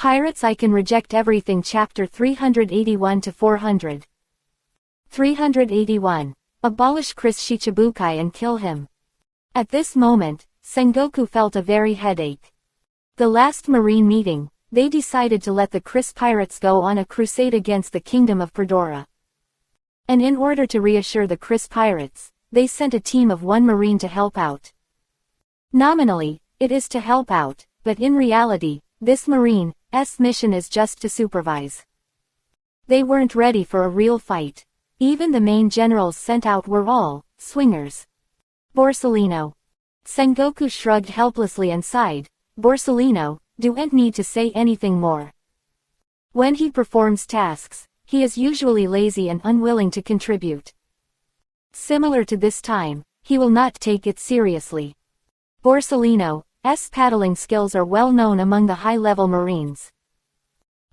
Pirates, I can reject everything. Chapter 381-400. 381. Abolish Chris Shichibukai and kill him. At this moment, Sengoku felt a very headache. The last Marine meeting, they decided to let the Chris pirates go on a crusade against the Kingdom of Perdora. And in order to reassure the Chris pirates, they sent a team of 1 Marine to help out. Nominally, it is to help out, but in reality, this Marine's mission is just to supervise. They weren't ready for a real fight. Even the main generals sent out were all swingers. Borsellino. Sengoku shrugged helplessly and sighed. Borsellino, don't need to say anything more. When he performs tasks, he is usually lazy and unwilling to contribute. Similar to this time, he will not take it seriously. Borsellino's paddling skills are well known among the high-level Marines.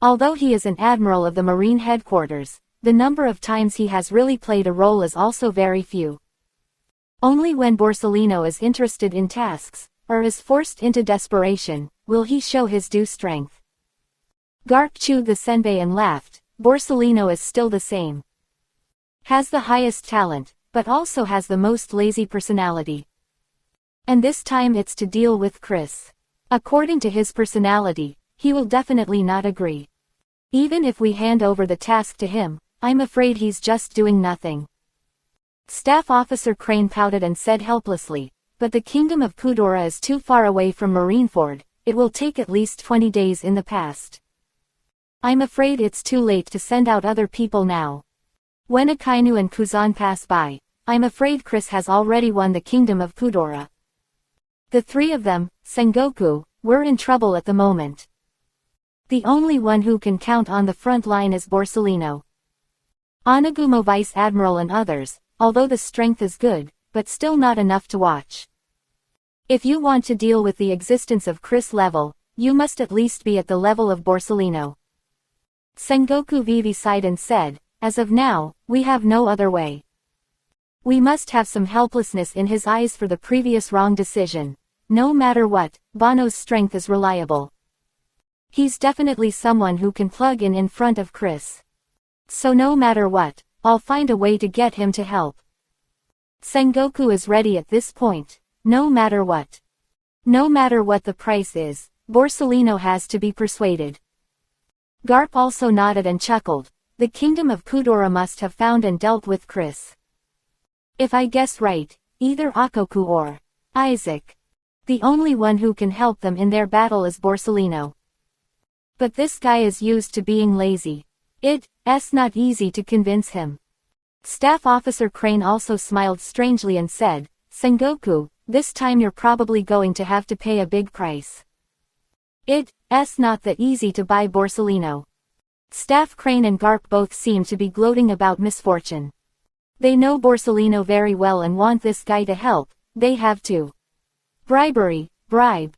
Although he is an admiral of the Marine headquarters, the number of times he has really played a role is also very few. Only when Borsellino is interested in tasks, or is forced into desperation, will he show his due strength. Garp chewed the senbei and laughed. Borsellino is still the same. Has the highest talent, but also has the most lazy personality. And this time it's to deal with Chris. According to his personality, he will definitely not agree. Even if we hand over the task to him, I'm afraid he's just doing nothing. Staff Officer Crane pouted and said helplessly, but the Kingdom of Perdora is too far away from Marineford, it will take at least 20 days in the past. I'm afraid it's too late to send out other people now. When Akainu and Kuzan pass by, I'm afraid Chris has already won the Kingdom of Perdora. The 3 of them, Sengoku, were in trouble at the moment. The only one who can count on the front line is Borsellino. Onagumo Vice Admiral and others, although the strength is good, but still not enough to watch. If you want to deal with the existence of Chris level, you must at least be at the level of Borsellino. Sengoku Vivi sighed and said, as of now, we have no other way. We must have some helplessness in his eyes for the previous wrong decision. No matter what, Bono's strength is reliable. He's definitely someone who can plug in front of Chris. So no matter what, I'll find a way to get him to help. Sengoku is ready at this point. No matter what. No matter what the price is, Borsellino has to be persuaded. Garp also nodded and chuckled. The Kingdom of Perdora must have found and dealt with Chris. If I guess right, either Akoku or Isaac. The only one who can help them in their battle is Borsellino. But this guy is used to being lazy. It's not easy to convince him. Staff Officer Crane also smiled strangely and said, Sengoku, this time you're probably going to have to pay a big price. It's not that easy to buy Borsellino. Staff Crane and Garp both seem to be gloating about misfortune. They know Borsellino very well and want this guy to help. They have to. Bribe.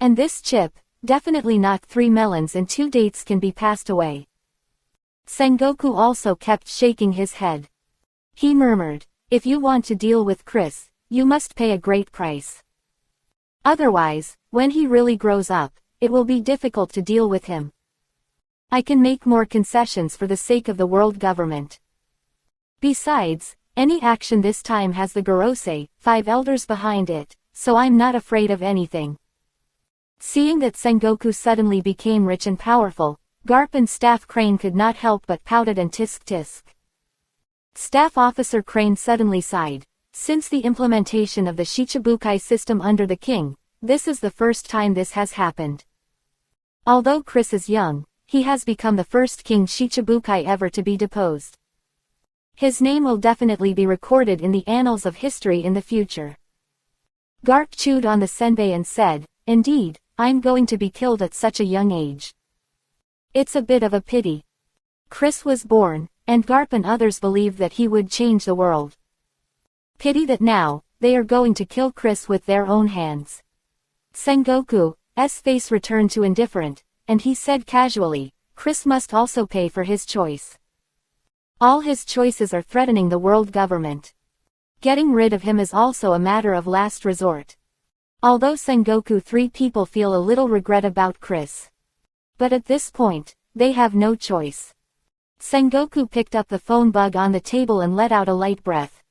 And this chip, definitely not 3 melons and 2 dates can be passed away. Sengoku also kept shaking his head. He murmured, if you want to deal with Chris, you must pay a great price. Otherwise, when he really grows up, it will be difficult to deal with him. I can make more concessions for the sake of the world government. Besides, any action this time has the Gorosei, 5 elders behind it, so I'm not afraid of anything. Seeing that Sengoku suddenly became rich and powerful, Garp and Staff Crane could not help but pouted and tisk. Staff Officer Crane suddenly sighed. Since the implementation of the Shichibukai system under the king, this is the first time this has happened. Although Chris is young, he has become the first King Shichibukai ever to be deposed. His name will definitely be recorded in the annals of history in the future. Garp chewed on the senbei and said, indeed, I'm going to be killed at such a young age. It's a bit of a pity. Chris was born, and Garp and others believed that he would change the world. Pity that now, they are going to kill Chris with their own hands. Sengoku's face returned to indifferent, and he said casually, Chris must also pay for his choice. All his choices are threatening the world government. Getting rid of him is also a matter of last resort. Although Sengoku 3 people feel a little regret about Chris. But at this point, they have no choice. Sengoku picked up the phone bug on the table and let out a light breath.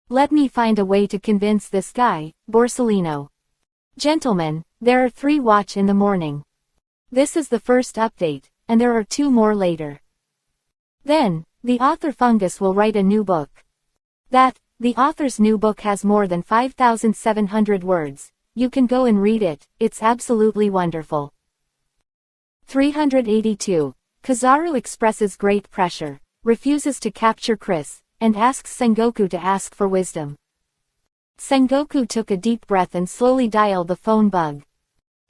Let me find a way to convince this guy, Borsellino. Gentlemen, there are 3 watch in the morning. This is the first update, and there are 2 more later. Then, the author Fungus will write a new book. The author's new book has more than 5,700 words. You can go and read it, it's absolutely wonderful. 382. Kizaru expresses great pressure, refuses to capture Chris, and asks Sengoku to ask for wisdom. Sengoku took a deep breath and slowly dialed the phone bug.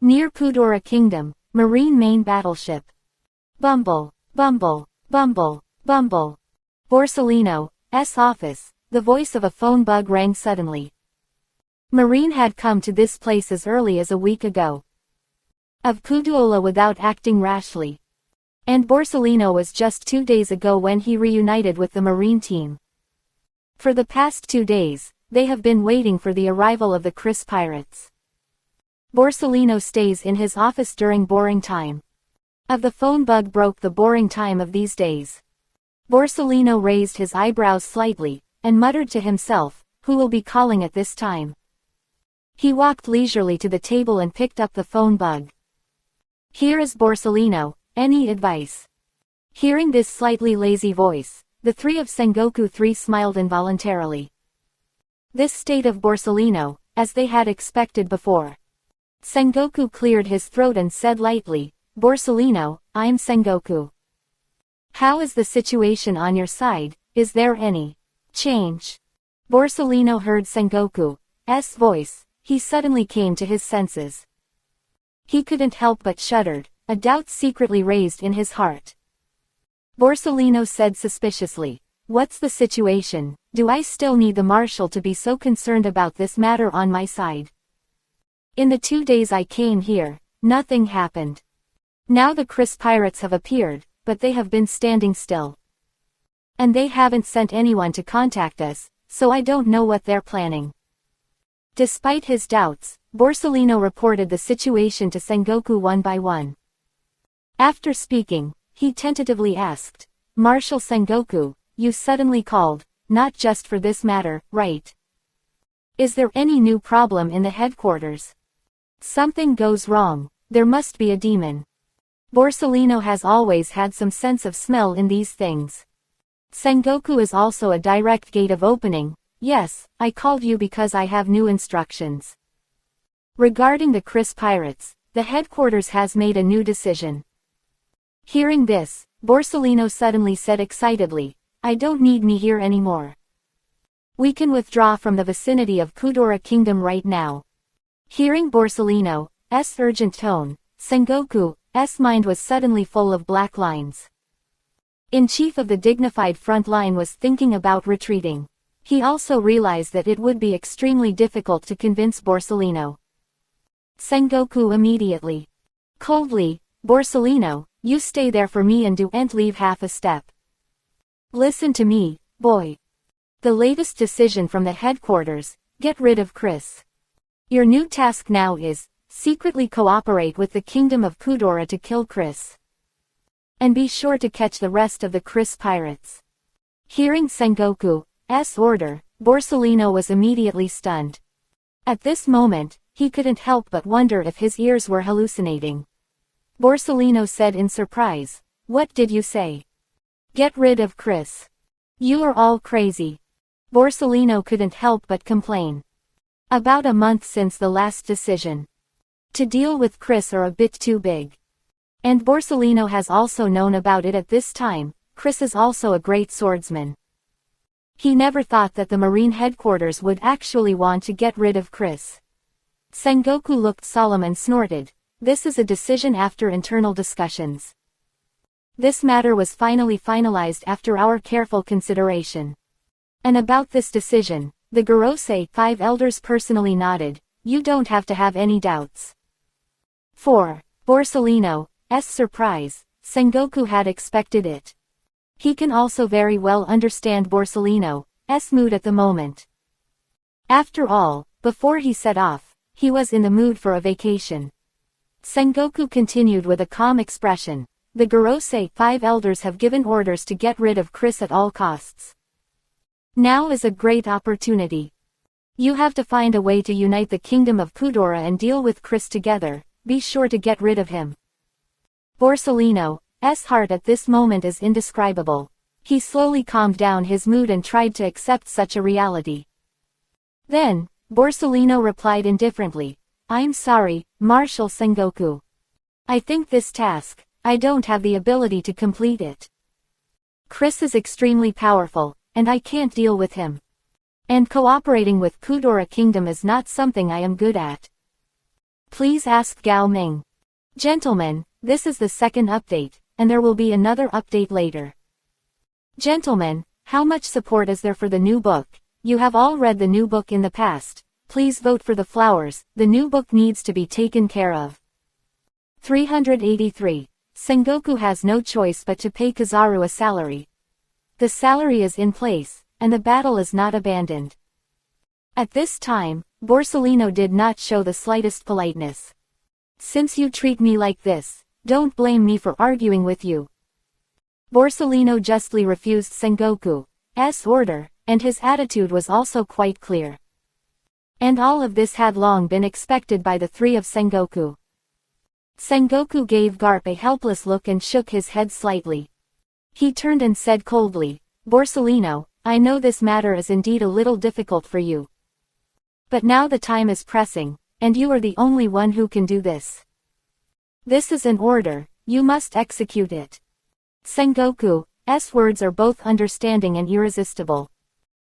Near Kudora Kingdom, Marine main battleship. Bumble, bumble, bumble, bumble. Borsellino's office, the voice of a phone bug rang suddenly. Marine had come to this place as early as a week ago. Of Kudola without acting rashly. And Borsellino was just 2 days ago when he reunited with the Marine team. For the past 2 days, they have been waiting for the arrival of the Chris pirates. Borsellino stays in his office during boring time. The phone bug broke the boring time of these days. Borsellino raised his eyebrows slightly, and muttered to himself, who will be calling at this time? He walked leisurely to the table and picked up the phone bug. Here is Borsellino, any advice? Hearing this slightly lazy voice, the 3 of Sengoku 3 smiled involuntarily. This state of Borsellino, as they had expected before. Sengoku cleared his throat and said lightly, Borsellino, I'm Sengoku. How is the situation on your side, is there any change? Borsellino heard Sengoku's voice, he suddenly came to his senses. He couldn't help but shuddered, a doubt secretly raised in his heart. Borsellino said suspiciously, what's the situation? Do I still need the marshal to be so concerned about this matter on my side? In the 2 days I came here, nothing happened. Now the Chris pirates have appeared, but they have been standing still. And they haven't sent anyone to contact us, so I don't know what they're planning. Despite his doubts, Borsellino reported the situation to Sengoku one by one. After speaking, he tentatively asked, Marshal Sengoku, you suddenly called, not just for this matter, right? Is there any new problem in the headquarters? Something goes wrong, there must be a demon. Borsellino has always had some sense of smell in these things. Sengoku is also a direct gate of opening. Yes, I called you because I have new instructions. Regarding the Chris pirates, the headquarters has made a new decision. Hearing this, Borsellino suddenly said excitedly, I don't need me here anymore. We can withdraw from the vicinity of Kudora Kingdom right now. Hearing Borsellino's urgent tone, Sengoku's mind was suddenly full of black lines. In chief of the dignified front line was thinking about retreating. He also realized that it would be extremely difficult to convince Borsellino. Sengoku immediately. Coldly, Borsellino, you stay there for me and don't leave half a step. Listen to me, boy. The latest decision from the headquarters, get rid of Chris. Your new task now is, secretly cooperate with the Kingdom of Kudora to kill Chris. And be sure to catch the rest of the Chris pirates. Hearing Sengoku's order, Borsellino was immediately stunned. At this moment, he couldn't help but wonder if his ears were hallucinating. Borsellino said in surprise, what did you say? Get rid of Chris. You are all crazy. Borsellino couldn't help but complain. About a month since the last decision. To deal with Chris are a bit too big. And Borsellino has also known about it at this time. Chris is also a great swordsman. He never thought that the Marine headquarters would actually want to get rid of Chris. Sengoku looked solemn and snorted, this is a decision after internal discussions. This matter was finally finalized after our careful consideration. And about this decision, the Gorosei 5 elders personally nodded, you don't have to have any doubts. 4. Borsellino's surprise, Sengoku had expected it. He can also very well understand Borsellino's mood at the moment. After all, before he set off, he was in the mood for a vacation. Sengoku continued with a calm expression. The Gorosei 5 elders have given orders to get rid of Chris at all costs. Now is a great opportunity. You have to find a way to unite the kingdom of Kudora and deal with Chris together. Be sure to get rid of him. Borsalino's heart at this moment is indescribable. He slowly calmed down his mood and tried to accept such a reality. Then, Borsalino replied indifferently, I'm sorry, Marshal Sengoku. I think this task, I don't have the ability to complete it. Chris is extremely powerful, and I can't deal with him. And cooperating with Kudora Kingdom is not something I am good at. Please ask Gao Ming. Gentlemen, this is the second update, and there will be another update later. Gentlemen, how much support is there for the new book? You have all read the new book in the past. Please vote for the flowers, the new book needs to be taken care of. 383. Sengoku has no choice but to pay Kizaru a salary. The salary is in place, and the battle is not abandoned. At this time, Borsalino did not show the slightest politeness. Since you treat me like this, don't blame me for arguing with you. Borsalino justly refused Sengoku's order, and his attitude was also quite clear. And all of this had long been expected by the three of Sengoku. Sengoku gave Garp a helpless look and shook his head slightly. He turned and said coldly, Borsalino, I know this matter is indeed a little difficult for you. But now the time is pressing, and you are the only one who can do this. This is an order, you must execute it. Sengoku's words are both understanding and irresistible.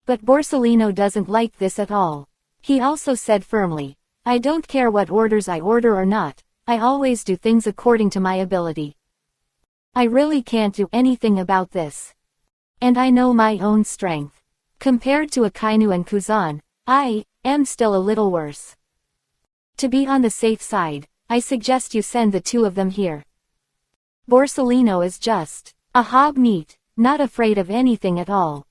But Borsalino doesn't like this at all. He also said firmly, I don't care what orders I order or not, I always do things according to my ability. I really can't do anything about this. And I know my own strength. Compared to Akainu and Kuzan, I am still a little worse. To be on the safe side, I suggest you send the two of them here. Borsalino is just a hob meat, not afraid of anything at all.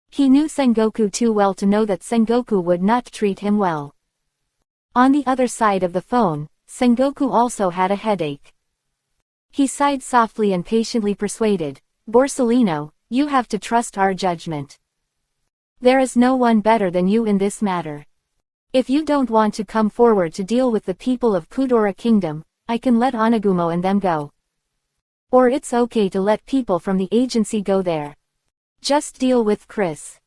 He knew Sengoku too well to know that Sengoku would not treat him well. On the other side of the phone, Sengoku also had a headache. He sighed softly and patiently persuaded, Borsalino, you have to trust our judgment. There is no one better than you in this matter. If you don't want to come forward to deal with the people of Kudora Kingdom, I can let Onagumo and them go. Or it's okay to let people from the agency go there. Just deal with Chris.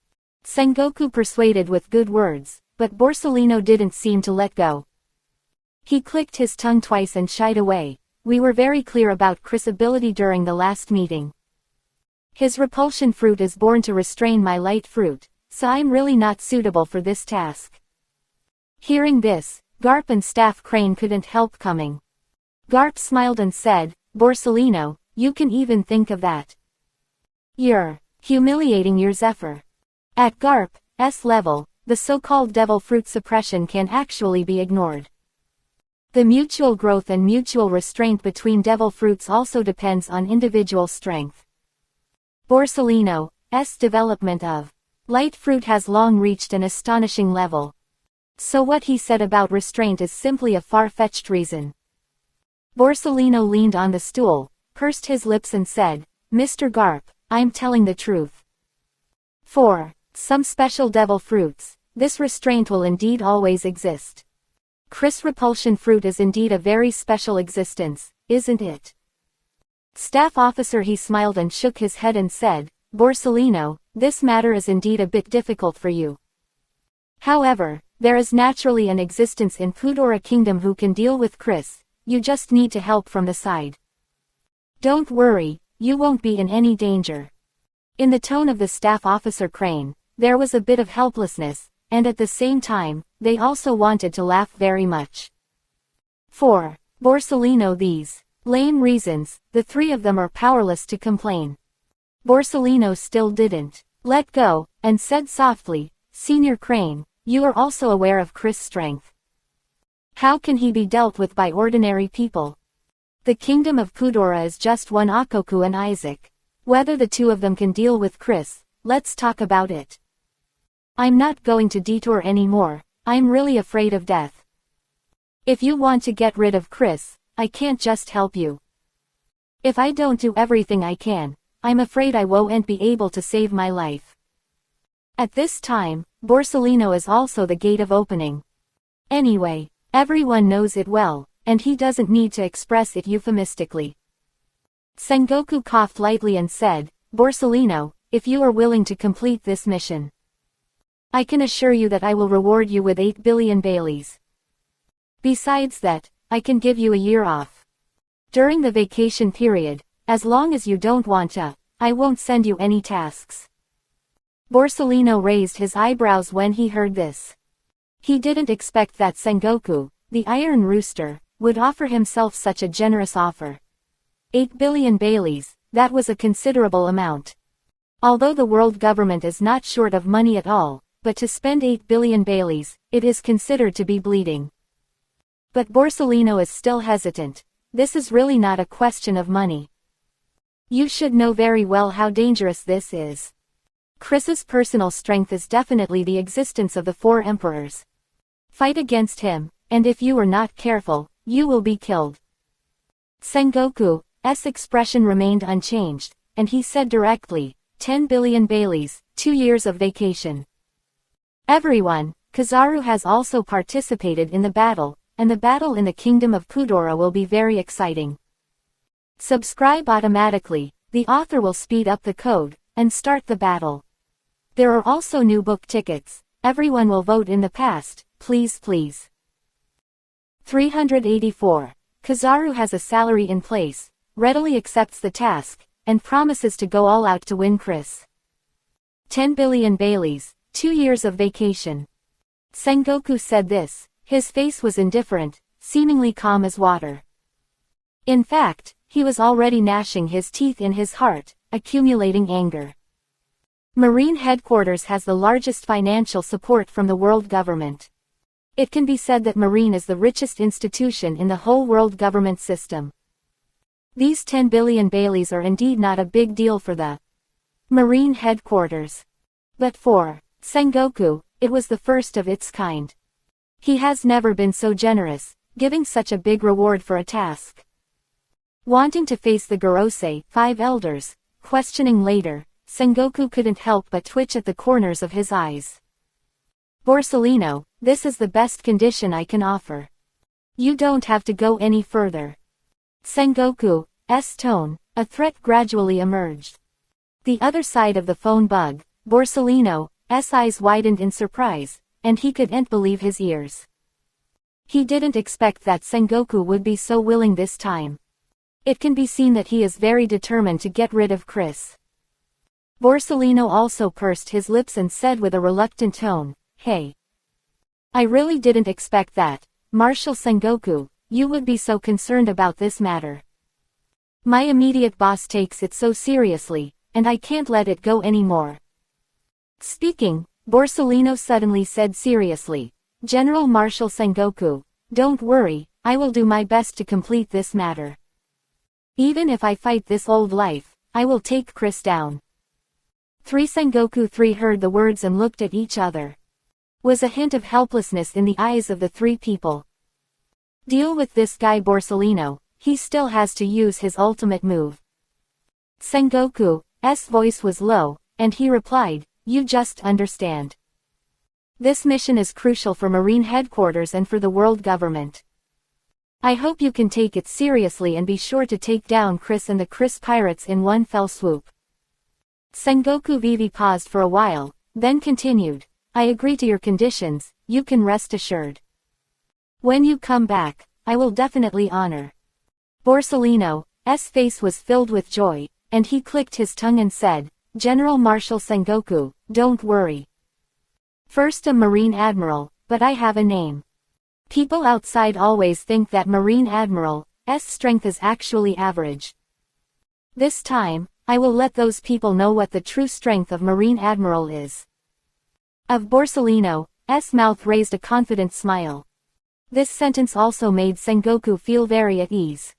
Sengoku persuaded with good words, but Borsalino didn't seem to let go. He clicked his tongue twice and shied away. We were very clear about Chris' ability during the last meeting. His repulsion fruit is born to restrain my light fruit, so I'm really not suitable for this task. Hearing this, Garp and Staff Crane couldn't help coming. Garp smiled and said, Borsalino, you can even think of that. You're humiliating your Zephyr. At Garp's level, the so-called devil fruit suppression can actually be ignored. The mutual growth and mutual restraint between devil fruits also depends on individual strength. Borsalino's development of light fruit has long reached an astonishing level. So what he said about restraint is simply a far-fetched reason. Borsalino leaned on the stool, pursed his lips and said, Mr. Garp, I'm telling the truth. For some special devil fruits, this restraint will indeed always exist. Chris repulsion fruit is indeed a very special existence, isn't it? Staff officer he smiled and shook his head and said, Borsalino, this matter is indeed a bit difficult for you. However, there is naturally an existence in Kudora Kingdom who can deal with Chris, you just need to help from the side. Don't worry, you won't be in any danger. In the tone of the staff officer Crane, there was a bit of helplessness, and at the same time, they also wanted to laugh very much. For Borsalino these lame reasons, the three of them are powerless to complain. Borsalino still didn't let go, and said softly, Senior Crane, you are also aware of Chris' strength. How can he be dealt with by ordinary people? The kingdom of Kudora is just one Akoku and Isaac. Whether the two of them can deal with Chris, let's talk about it. I'm not going to detour anymore, I'm really afraid of death. If you want to get rid of Chris, I can't just help you. If I don't do everything I can, I'm afraid I won't be able to save my life. At this time, Borsellino is also the gate of opening. Anyway, everyone knows it well, and he doesn't need to express it euphemistically. Sengoku coughed lightly and said, Borsellino, if you are willing to complete this mission, I can assure you that I will reward you with 8 billion Baileys. Besides that, I can give you a year off. During the vacation period, as long as you don't want to, I won't send you any tasks. Borsellino raised his eyebrows when he heard this. He didn't expect that Sengoku, the Iron Rooster, would offer himself such a generous offer. 8 billion Baileys, that was a considerable amount. Although the world government is not short of money at all, but to spend 8 billion Baileys, it is considered to be bleeding. But Borsellino is still hesitant. This is really not a question of money. You should know very well how dangerous this is. Chris's personal strength is definitely the existence of the 4 emperors. Fight against him, and if you are not careful, you will be killed. Sengoku's expression remained unchanged, and he said directly, 10 billion Baileys, 2 years of vacation. Everyone, Kizaru has also participated in the battle, and the battle in the kingdom of Kudora will be very exciting. Subscribe automatically, the author will speed up the code, and start the battle. There are also new book tickets, everyone will vote in the past, please. 384. Kizaru has a salary in place, readily accepts the task, and promises to go all out to win Chris. 10 billion Baileys, 2 years of vacation. Sengoku said this, his face was indifferent, seemingly calm as water. In fact, he was already gnashing his teeth in his heart, accumulating anger. Marine Headquarters has the largest financial support from the world government. It can be said that Marine is the richest institution in the whole world government system. These 10 billion Baileys are indeed not a big deal for the Marine Headquarters. But for Sengoku, it was the first of its kind. He has never been so generous, giving such a big reward for a task. Wanting to face the Gorosei, 5 elders, questioning later, Sengoku couldn't help but twitch at the corners of his eyes. Borsellino, this is the best condition I can offer. You don't have to go any further. Sengoku's tone, a threat gradually emerged. The other side of the phone bug, Borsellino's eyes widened in surprise, and he couldn't believe his ears. He didn't expect that Sengoku would be so willing this time. It can be seen that he is very determined to get rid of Chris. Borsellino also pursed his lips and said with a reluctant tone, Hey. I really didn't expect that, Marshal Sengoku, you would be so concerned about this matter. My immediate boss takes it so seriously, and I can't let it go anymore. Speaking, Borsellino suddenly said seriously, General Marshal Sengoku, don't worry, I will do my best to complete this matter. Even if I fight this old life, I will take Chris down. Sengoku 3 heard the words and looked at each other. Was a hint of helplessness in the eyes of the 3 people. Deal with this guy Borsellino, he still has to use his ultimate move. Sengoku's voice was low, and he replied, You just understand. This mission is crucial for Marine Headquarters and for the world government. I hope you can take it seriously and be sure to take down Chris and the Chris pirates in one fell swoop. Sengoku Vivi paused for a while, then continued, I agree to your conditions, you can rest assured. When you come back, I will definitely honor. Borsellino's face was filled with joy, and he clicked his tongue and said, General Marshal Sengoku, don't worry. First a Marine Admiral, but I have a name. People outside always think that Marine Admiral's strength is actually average. This time, I will let those people know what the true strength of Marine Admiral is. Of Borsellino's mouth raised a confident smile. This sentence also made Sengoku feel very at ease.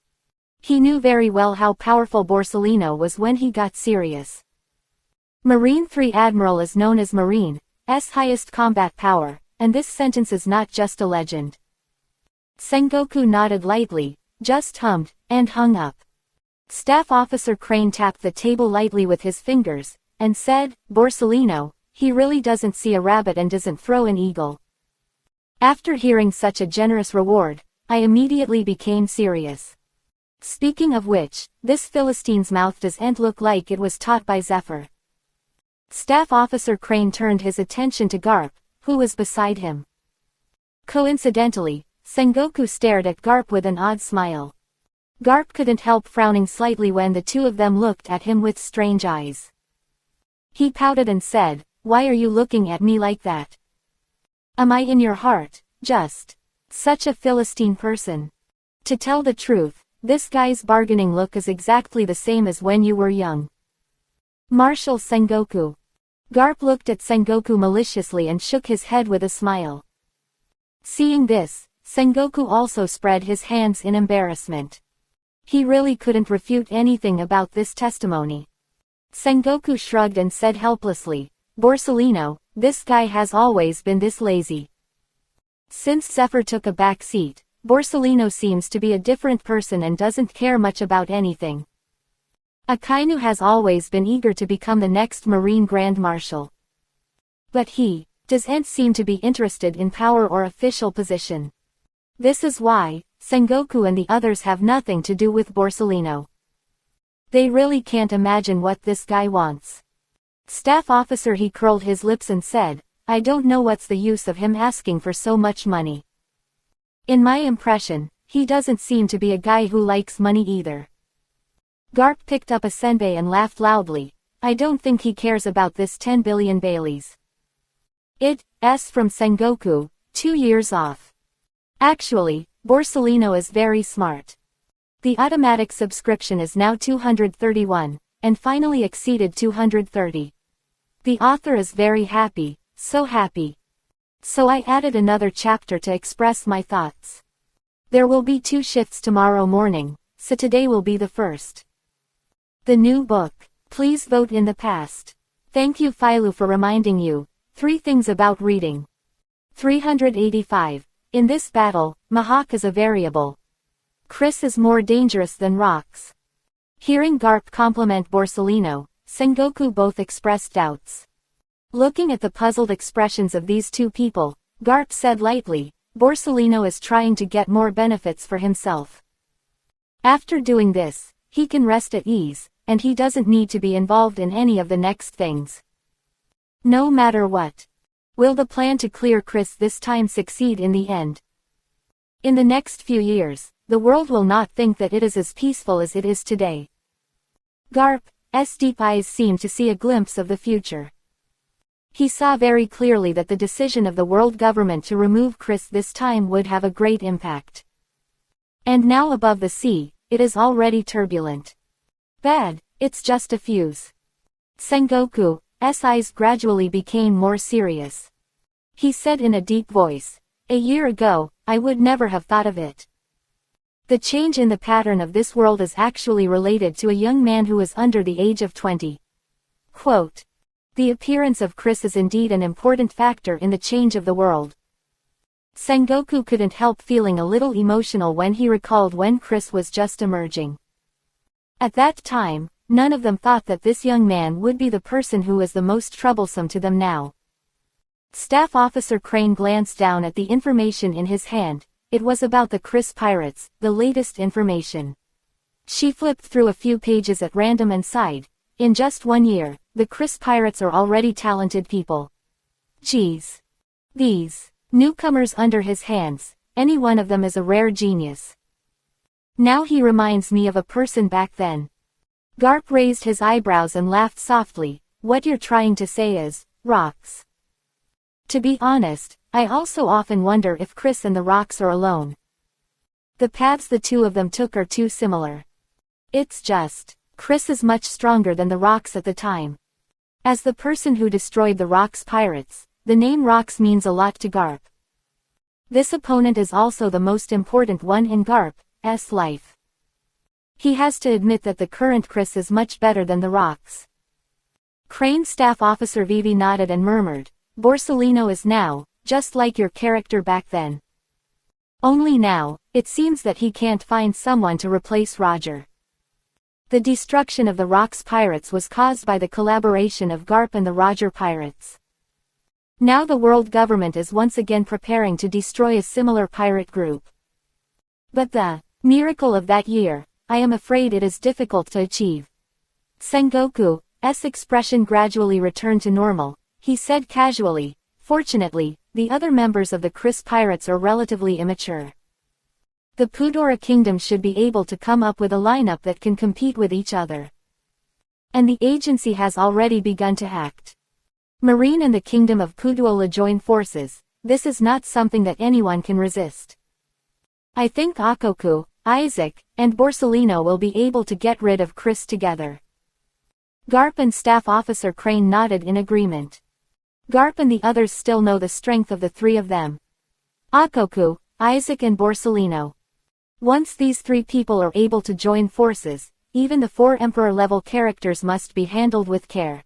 He knew very well how powerful Borsellino was when he got serious. Marine 3 Admiral is known as Marine's highest combat power, and this sentence is not just a legend. Sengoku nodded lightly, just hummed, and hung up. Staff Officer Crane tapped the table lightly with his fingers, and said, "Borsellino, he really doesn't see a rabbit and doesn't throw an eagle." After hearing such a generous reward, I immediately became serious. Speaking of which, this Philistine's mouth doesn't look like it was taught by Zephyr. Staff Officer Crane turned his attention to Garp, who was beside him. Coincidentally, Sengoku stared at Garp with an odd smile. Garp couldn't help frowning slightly when the two of them looked at him with strange eyes. He pouted and said, "Why are you looking at me like that? Am I in your heart, just such a Philistine person? To tell the truth, this guy's bargaining look is exactly the same as when you were young. Marshal Sengoku." Garp looked at Sengoku maliciously and shook his head with a smile. Seeing this, Sengoku also spread his hands in embarrassment. He really couldn't refute anything about this testimony. Sengoku shrugged and said helplessly, "Borsellino, this guy has always been this lazy. Since Zephyr took a back seat, Borsellino seems to be a different person and doesn't care much about anything. Akainu has always been eager to become the next Marine Grand Marshal. But he doesn't seem to be interested in power or official position. This is why Sengoku and the others have nothing to do with Borsellino. They really can't imagine what this guy wants." Staff Officer he curled his lips and said, "I don't know what's the use of him asking for so much money. In my impression, he doesn't seem to be a guy who likes money either." Garp picked up a senbei and laughed loudly. "I don't think he cares about this 10 billion Baileys. It's from Sengoku, 2 years off. Actually, Borsellino is very smart. The automatic subscription is now 231, and finally exceeded 230. The author is very happy, so happy. So I added another chapter to express my thoughts. There will be 2 shifts tomorrow morning, so today will be the first. The new book. Please vote in the past. Thank you Philo for reminding you. 3 things about reading. 385. In this battle, Mahawk is a variable. Chris is more dangerous than rocks." Hearing Garp compliment Borsellino, Sengoku both expressed doubts. Looking at the puzzled expressions of these two people, Garp said lightly, "Borsellino is trying to get more benefits for himself. After doing this, he can rest at ease, and he doesn't need to be involved in any of the next things. No matter what. Will the plan to clear Chris this time succeed in the end? In the next few years, the world will not think that it is as peaceful as it is today." Garp's deep eyes seemed to see a glimpse of the future. He saw very clearly that the decision of the world government to remove Chris this time would have a great impact. And now above the sea, it is already turbulent. Bad, it's just a fuse. Sengoku's eyes gradually became more serious. He said in a deep voice, "A year ago, I would never have thought of it. The change in the pattern of this world is actually related to a young man who is under the age of 20. Quote, the appearance of Chris is indeed an important factor in the change of the world." Sengoku couldn't help feeling a little emotional when he recalled when Chris was just emerging. At that time, none of them thought that this young man would be the person who was the most troublesome to them now. Staff Officer Crane glanced down at the information in his hand. It was about the Chris pirates, the latest information. She flipped through a few pages at random and sighed. In just 1 year, the Chris pirates are already talented people. Geez. These newcomers under his hands, any one of them is a rare genius. Now he reminds me of a person back then. Garp raised his eyebrows and laughed softly. "What you're trying to say is, rocks." To be honest, I also often wonder if Chris and the rocks are alone. The paths the two of them took are too similar. It's just, Chris is much stronger than the rocks at the time. As the person who destroyed the rocks pirates, the name rocks means a lot to Garp. This opponent is also the most important one in Garp's life. He has to admit that the current Chris is much better than the rocks. Crane Staff Officer Vivi nodded and murmured, "Borsellino is now, just like your character back then." Only now, it seems that he can't find someone to replace Roger. The destruction of the Rocks pirates was caused by the collaboration of Garp and the Roger pirates. Now the world government is once again preparing to destroy a similar pirate group. But the miracle of that year, I am afraid it is difficult to achieve. Sengoku's expression gradually returned to normal. He said casually, "Fortunately, the other members of the Chris pirates are relatively immature. The Pudora Kingdom should be able to come up with a lineup that can compete with each other. And the agency has already begun to act. Marine and the Kingdom of Puduola join forces. This is not something that anyone can resist. I think Akoku, Isaac, and Borsellino will be able to get rid of Chris together." Garp and Staff Officer Crane nodded in agreement. Garp and the others still know the strength of the three of them. Akoku, Isaac and Borsellino. Once these three people are able to join forces, even the 4 Emperor-level characters must be handled with care.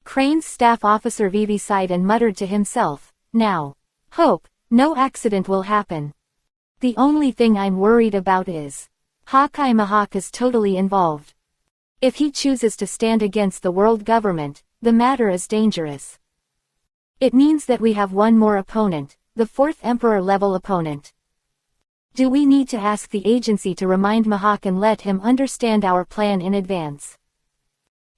Crane's staff officer Vivi sighed and muttered to himself, "Now, hope no accident will happen. The only thing I'm worried about is Hawkeye Mahawk is totally involved. If he chooses to stand against the world government, the matter is dangerous. It means that we have one more opponent, the 4th Emperor-level opponent. Do we need to ask the agency to remind Mahawk and let him understand our plan in advance?"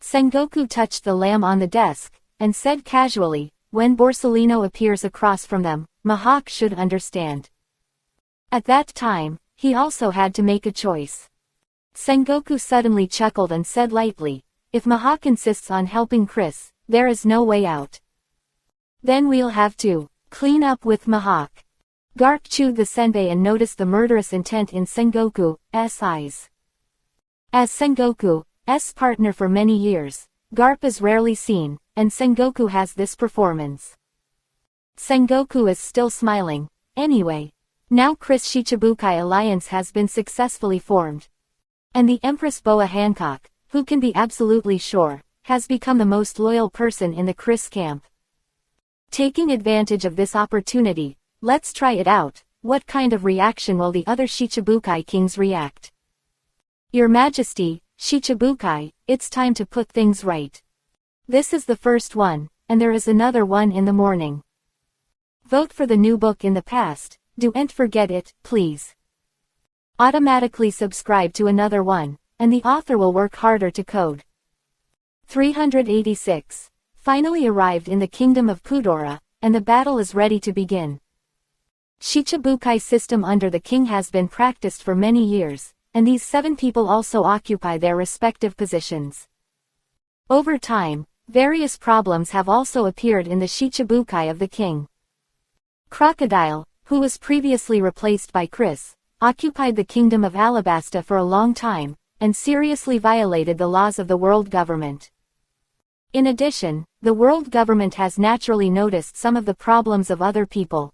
Sengoku touched the lamp on the desk, and said casually, "When Borsellino appears across from them, Mahawk should understand." At that time, he also had to make a choice. Sengoku suddenly chuckled and said lightly, "If Mahawk insists on helping Chris, there is no way out. Then we'll have to clean up with Mahawk." Garp chewed the senbei and noticed the murderous intent in Sengoku's eyes. As Sengoku's partner for many years, Garp is rarely seen, and Sengoku has this performance. Sengoku is still smiling. Anyway, now Chris Shichibukai alliance has been successfully formed. And the Empress Boa Hancock, who can be absolutely sure, has become the most loyal person in the Chris camp. Taking advantage of this opportunity, let's try it out. What kind of reaction will the other Shichibukai kings react? Your Majesty, Shichibukai, it's time to put things right. This is the first one, and there is another one in the morning. Vote for the new book in the past, don't forget it, please. Automatically subscribe to another one, and the author will work harder to code. 386. Finally arrived in the Kingdom of Pudora, and the battle is ready to begin. Shichibukai system under the king has been practiced for many years, and these 7 people also occupy their respective positions. Over time, various problems have also appeared in the Shichibukai of the king. Crocodile, who was previously replaced by Chris, occupied the kingdom of Alabasta for a long time, and seriously violated the laws of the world government. In addition, the world government has naturally noticed some of the problems of other people.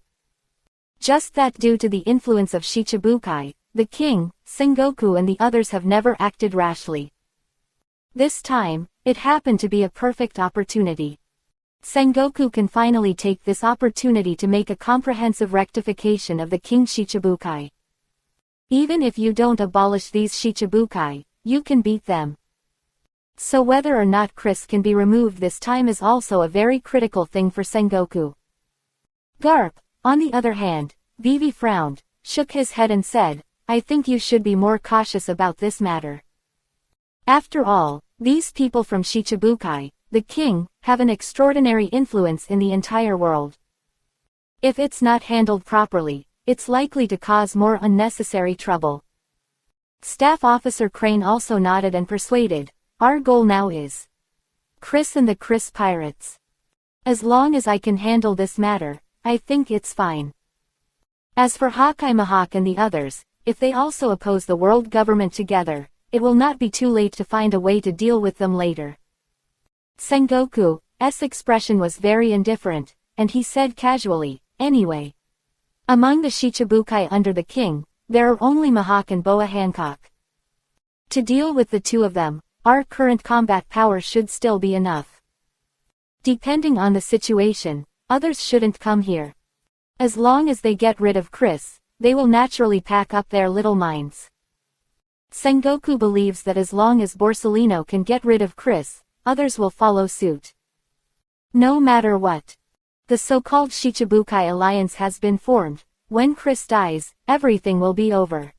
Just that due to the influence of Shichibukai, the king, Sengoku and the others have never acted rashly. This time, it happened to be a perfect opportunity. Sengoku can finally take this opportunity to make a comprehensive rectification of the King Shichibukai. Even if you don't abolish these Shichibukai, you can beat them. So whether or not Chris can be removed this time is also a very critical thing for Sengoku. Garp, on the other hand, Vivi frowned, shook his head and said, "I think you should be more cautious about this matter. After all, these people from Shichibukai, the king, have an extraordinary influence in the entire world. If it's not handled properly, it's likely to cause more unnecessary trouble." Staff Officer Crane also nodded and persuaded, "Our goal now is Chris and the Chris Pirates. As long as I can handle this matter, I think it's fine. As for Hawkeye Mahawk and the others, if they also oppose the world government together, it will not be too late to find a way to deal with them later." Sengoku's expression was very indifferent, and he said casually, "Anyway, among the Shichibukai under the king, there are only Mahawk and Boa Hancock. To deal with the two of them, our current combat power should still be enough. Depending on the situation, others shouldn't come here. As long as they get rid of Chris, they will naturally pack up their little minds. Sengoku believes that as long as Borsellino can get rid of Chris, others will follow suit. No matter what. The so-called Shichibukai alliance has been formed. When Chris dies, everything will be over.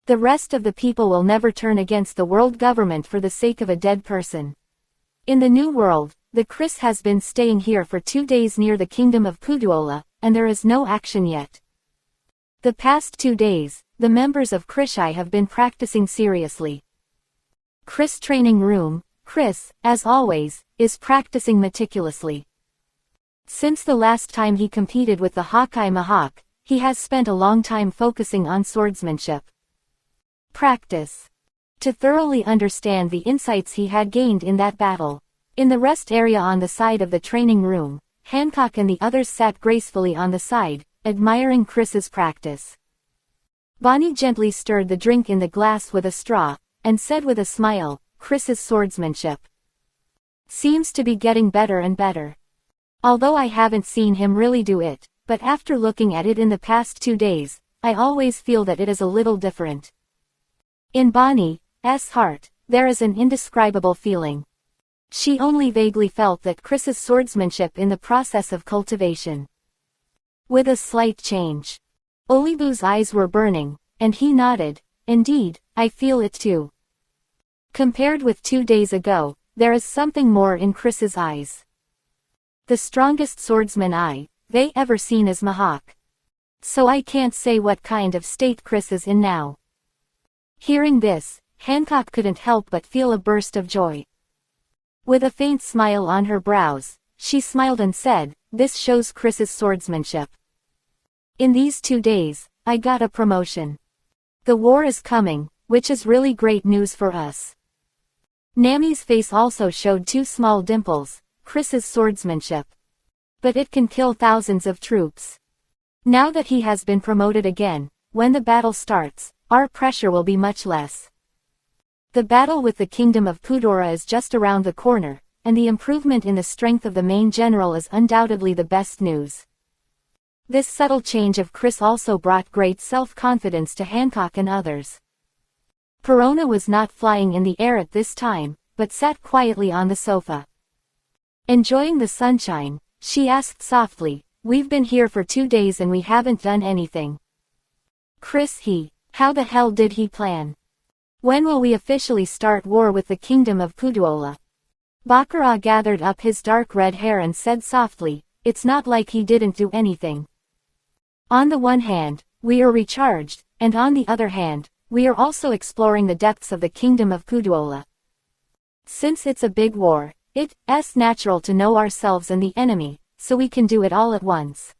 The rest of the people will never turn against the world government for the sake of a dead person. In the new world, the Chris has been staying here for 2 days near the kingdom of Puduola, and there is no action yet. The past 2 days, the members of Krishai have been practicing seriously. Chris training room, Chris, as always, is practicing meticulously. Since the last time he competed with the Hawkeye Mahawk, he has spent a long time focusing on swordsmanship. Practice. To thoroughly understand the insights he had gained in that battle. In the rest area on the side of the training room, Hancock and the others sat gracefully on the side, admiring Chris's practice. Bonnie gently stirred the drink in the glass with a straw, and said with a smile, "Chris's swordsmanship seems to be getting better and better. Although I haven't seen him really do it, but after looking at it in the past 2 days, I always feel that it is a little different." In Bonnie's heart, there is an indescribable feeling. She only vaguely felt that Chris's swordsmanship in the process of cultivation. With a slight change. Olibu's eyes were burning, and he nodded. "Indeed, I feel it too." Compared with 2 days ago, there is something more in Chris's eyes. The strongest swordsman they ever seen is Mahawk. So I can't say what kind of state Chris is in now. Hearing this, Hancock couldn't help but feel a burst of joy. With a faint smile on her brows, she smiled and said, "This shows Chris's swordsmanship. In these 2 days, I got a promotion. The war is coming, which is really great news for us." Nami's face also showed 2 small dimples. Chris's swordsmanship. But it can kill thousands of troops. Now that he has been promoted again, when the battle starts, our pressure will be much less. The battle with the kingdom of Pudora is just around the corner, and the improvement in the strength of the main general is undoubtedly the best news. This subtle change of Chris also brought great self-confidence to Hancock and others. Perona was not flying in the air at this time, but sat quietly on the sofa. Enjoying the sunshine, she asked softly, "We've been here for 2 days and we haven't done anything. Chris, how the hell did he plan? When will we officially start war with the kingdom of Puduola?" Baccarat gathered up his dark red hair and said softly, "It's not like he didn't do anything. On the one hand, we are recharged, and on the other hand, we are also exploring the depths of the kingdom of Puduola. Since it's a big war, it's natural to know ourselves and the enemy, so we can do it all at once."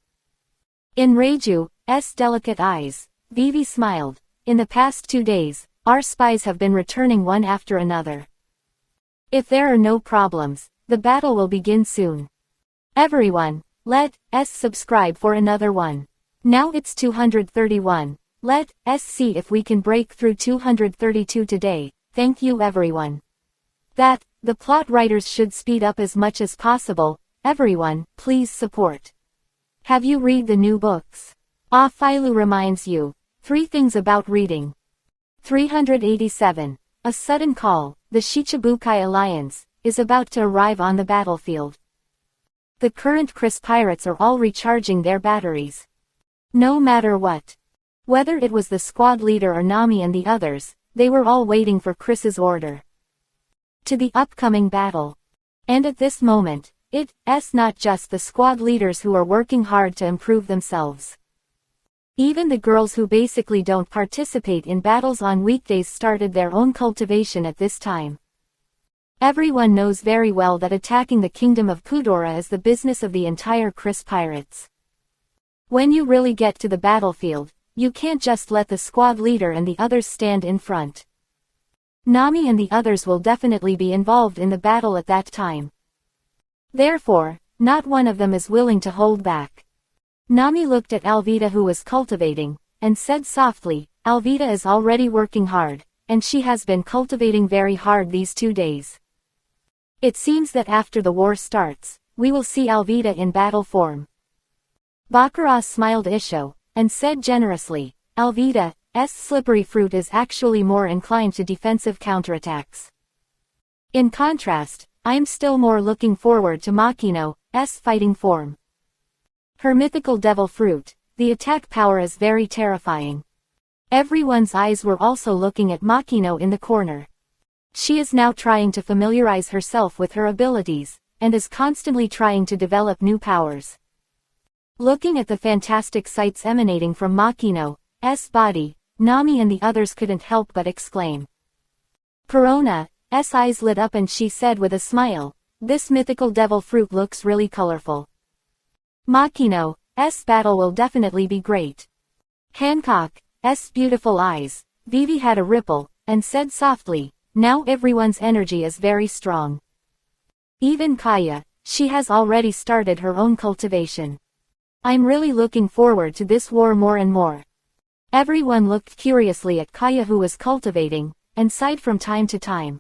In Reiju's delicate eyes, Vivi smiled. "In the past 2 days, our spies have been returning one after another. If there are no problems, the battle will begin soon. Everyone, let's subscribe for another one. Now it's 231. Let's see if we can break through 232 today. Thank you everyone. The plot writers should speed up as much as possible. Everyone, please support. Have you read the new books? Filu reminds you. 3 things about reading. 387. A sudden call. The Shichibukai alliance is about to arrive on the battlefield. The current Chris pirates are all recharging their batteries. No matter what. Whether it was the squad leader or Nami and the others, they were all waiting for Chris's order. To the upcoming battle. And at this moment, it's not just the squad leaders who are working hard to improve themselves. Even the girls who basically don't participate in battles on weekdays started their own cultivation at this time. Everyone knows very well that attacking the kingdom of Pudora is the business of the entire Chris pirates. When you really get to the battlefield, you can't just let the squad leader and the others stand in front. Nami and the others will definitely be involved in the battle at that time. Therefore, not one of them is willing to hold back. Nami looked at Alvida who was cultivating, and said softly, "Alvida is already working hard, and she has been cultivating very hard these 2 days. It seems that after the war starts, we will see Alvida in battle form." Baccarat smiled. Isho, and said generously, Alvida's slippery fruit is actually more inclined to defensive counterattacks. In contrast, I'm still more looking forward to Makino's fighting form. Her mythical devil fruit, the attack power is very terrifying. Everyone's eyes were also looking at Makino in the corner. She is now trying to familiarize herself with her abilities, and is constantly trying to develop new powers. Looking at the fantastic sights emanating from Makino's body, Nami and the others couldn't help but exclaim. Corona's eyes lit up and she said with a smile, this mythical devil fruit looks really colorful. Makino's battle will definitely be great. Hancock's beautiful eyes, Vivi had a ripple, and said softly, now everyone's energy is very strong. Even Kaya, she has already started her own cultivation. I'm really looking forward to this war more and more. Everyone looked curiously at Kaya who was cultivating, and sighed from time to time.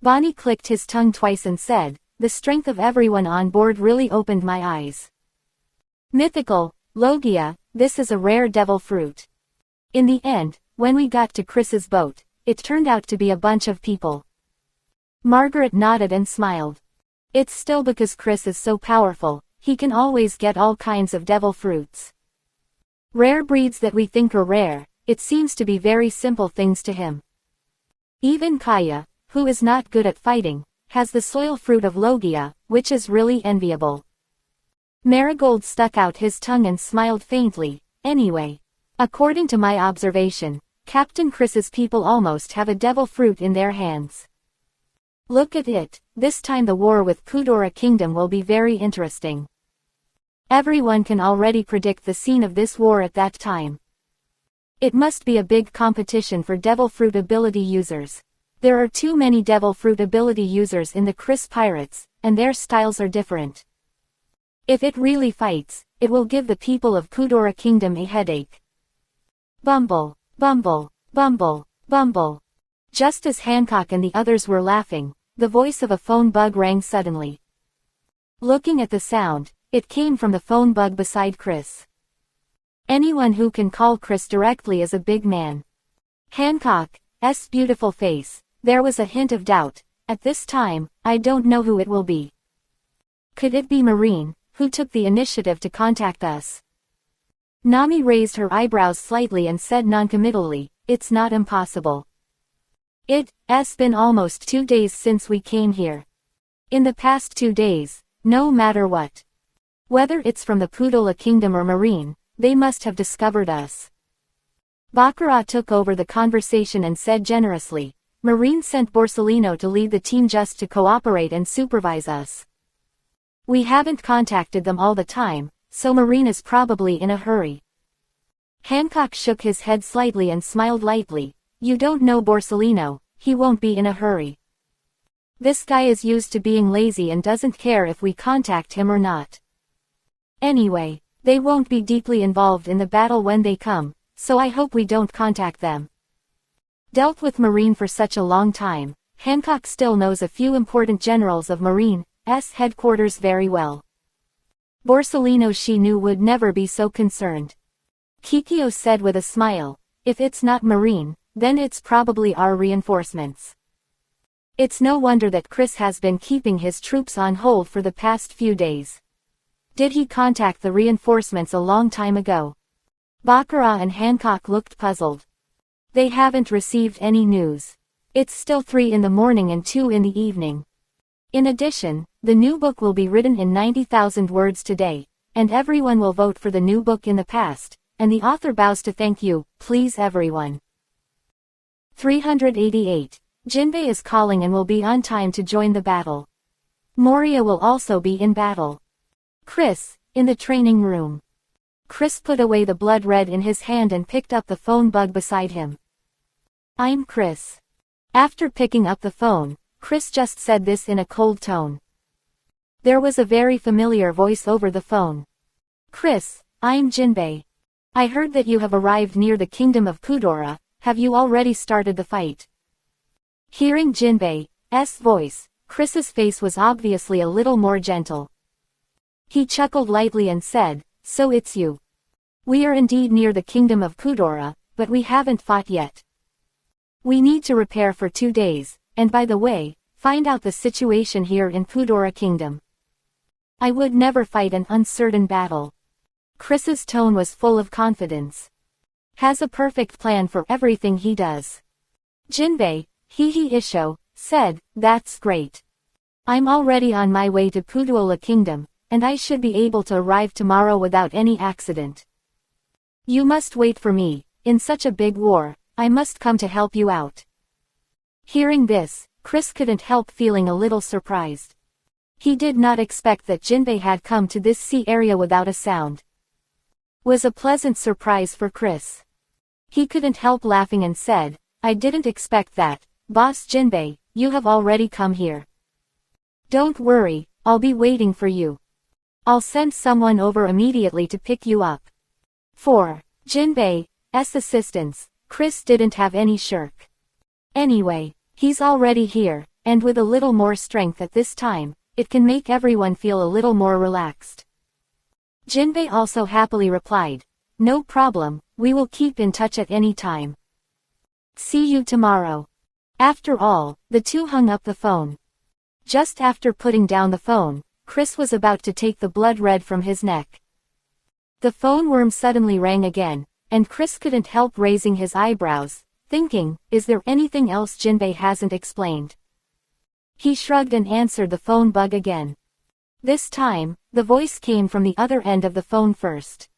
Bonnie clicked his tongue twice and said, the strength of everyone on board really opened my eyes. Mythical, Logia, this is a rare devil fruit. In the end, when we got to Chris's boat, it turned out to be a bunch of people. Margaret nodded and smiled. It's still because Chris is so powerful, he can always get all kinds of devil fruits. Rare breeds that we think are rare, it seems to be very simple things to him. Even Kaya, who is not good at fighting, has the soil fruit of Logia, which is really enviable. Marigold stuck out his tongue and smiled faintly. Anyway, according to my observation, Captain Chris's people almost have a devil fruit in their hands. Look at it, this time the war with Kudora Kingdom will be very interesting. Everyone can already predict the scene of this war at that time. It must be a big competition for devil fruit ability users. There are too many devil fruit ability users in the Chris Pirates, and their styles are different. If it really fights, it will give the people of Kudora Kingdom a headache. Bumble, bumble, bumble, bumble. Just as Hancock and the others were laughing, the voice of a phone bug rang suddenly. Looking at the sound, it came from the phone bug beside Chris. Anyone who can call Chris directly is a big man. Hancock's beautiful face, there was a hint of doubt. At this time, I don't know who it will be. Could it be Marine, who took the initiative to contact us? Nami raised her eyebrows slightly and said noncommittally, it's not impossible. It's been almost 2 days since we came here. In the past 2 days, no matter what. Whether it's from the Kudora Kingdom or Marine, they must have discovered us. Baccarat took over the conversation and said generously, Marine sent Borsellino to lead the team just to cooperate and supervise us. We haven't contacted them all the time, so Marine is probably in a hurry. Hancock shook his head slightly and smiled lightly. You don't know Borsellino, he won't be in a hurry. This guy is used to being lazy and doesn't care if we contact him or not. Anyway, they won't be deeply involved in the battle when they come, so I hope we don't contact them. Dealt with Marine for such a long time, Hancock still knows a few important generals of Marine's headquarters very well. Borsellino she knew would never be so concerned. Kikyo said with a smile, if it's not Marine, then it's probably our reinforcements. It's no wonder that Chris has been keeping his troops on hold for the past few days. Did he contact the reinforcements a long time ago? Baccarat and Hancock looked puzzled. They haven't received any news. It's still 3 in the morning and 2 in the evening. In addition, the new book will be written in 90,000 words today, and everyone will vote for the new book in the past, and the author bows to thank you, please everyone. 388. Jinbei is calling and will be on time to join the battle. Moria will also be in battle. Chris, in the training room. Chris put away the blood red in his hand and picked up the phone bug beside him. I'm Chris. After picking up the phone, Chris just said this in a cold tone. There was a very familiar voice over the phone. Chris, I'm Jinbei. I heard that you have arrived near the kingdom of Kudora. Have you already started the fight? Hearing Jinbei's voice, Chris's face was obviously a little more gentle. He chuckled lightly and said, so it's you. We are indeed near the kingdom of Kudora, but we haven't fought yet. We need to repair for 2 days, and by the way, find out the situation here in Kudora Kingdom. I would never fight an uncertain battle. Chris's tone was full of confidence. Has a perfect plan for everything he does. Jinbei, Hihi Isho, said, "That's great. I'm already on my way to Kudora Kingdom, and I should be able to arrive tomorrow without any accident. You must wait for me. In such a big war, I must come to help you out." Hearing this, Chris couldn't help feeling a little surprised. He did not expect that Jinbei had come to this sea area without a sound. Was a pleasant surprise for Chris. He couldn't help laughing and said, "I didn't expect that, Boss Jinbei, you have already come here. Don't worry, I'll be waiting for you. I'll send someone over immediately to pick you up." For Jinbei's assistance, Chris didn't have any shirk. Anyway, he's already here, and with a little more strength at this time, it can make everyone feel a little more relaxed. Jinbei also happily replied, "No problem, we will keep in touch at any time. See you tomorrow." After all, the two hung up the phone. Just after putting down the phone, Chris was about to take the blood red from his neck. The phone worm suddenly rang again, and Chris couldn't help raising his eyebrows, thinking, is there anything else Jinbei hasn't explained? He shrugged and answered the phone bug again. This time, the voice came from the other end of the phone first.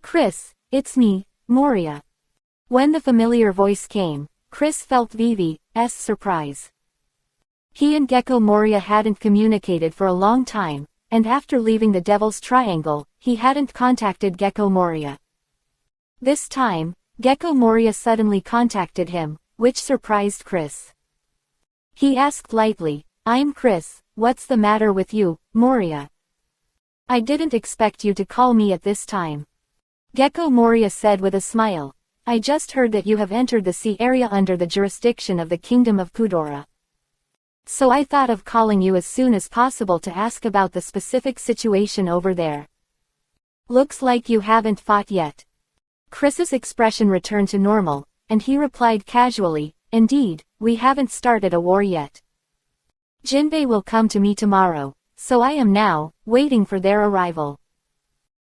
"Chris, it's me, Moria." When the familiar voice came, Chris felt Vivi's surprise. He and Gecko Moria hadn't communicated for a long time, and after leaving the Devil's Triangle, he hadn't contacted Gecko Moria. This time, Gecko Moria suddenly contacted him, which surprised Chris. He asked lightly, "I'm Chris, what's the matter with you, Moria? I didn't expect you to call me at this time." Gecko Moria said with a smile, "I just heard that you have entered the sea area under the jurisdiction of the Kingdom of Kudora. So I thought of calling you as soon as possible to ask about the specific situation over there. Looks like you haven't fought yet." Chris's expression returned to normal, and he replied casually, "Indeed, we haven't started a war yet. Jinbei will come to me tomorrow, so I am now waiting for their arrival."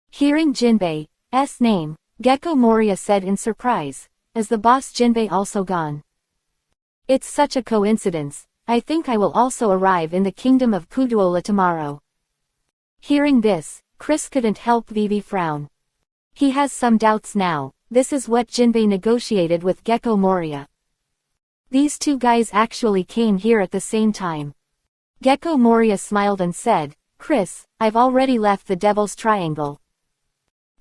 Hearing Jinbei's name, Gecko Moria said in surprise, "Is the boss Jinbei also gone?" "It's such a coincidence, I think I will also arrive in the kingdom of Kudora tomorrow." Hearing this, Chris couldn't help Vivi frown. He has some doubts now. This is what Jinbei negotiated with Gecko Moria. These two guys actually came here at the same time. Gecko Moria smiled and said, "Chris, I've already left the Devil's Triangle.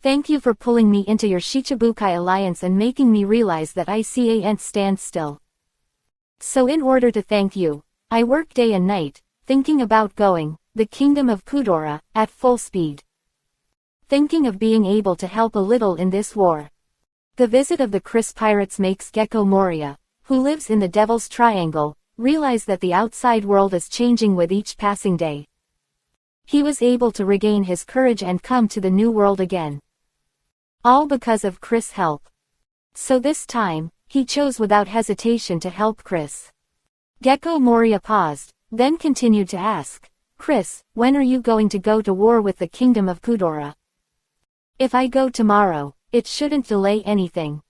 Thank you for pulling me into your Shichibukai alliance and making me realize that I can't stand still. So in order to thank you, I work day and night, thinking about going, the kingdom of Kudora, at full speed. Thinking of being able to help a little in this war." The visit of the Chris pirates makes Gecko Moria, who lives in the Devil's Triangle, realize that the outside world is changing with each passing day. He was able to regain his courage and come to the new world again. All because of Chris' help. So this time, he chose without hesitation to help Chris. Gecko Moria paused, then continued to ask, "Chris, when are you going to go to war with the kingdom of Kudora?" "If I go tomorrow, it shouldn't delay anything."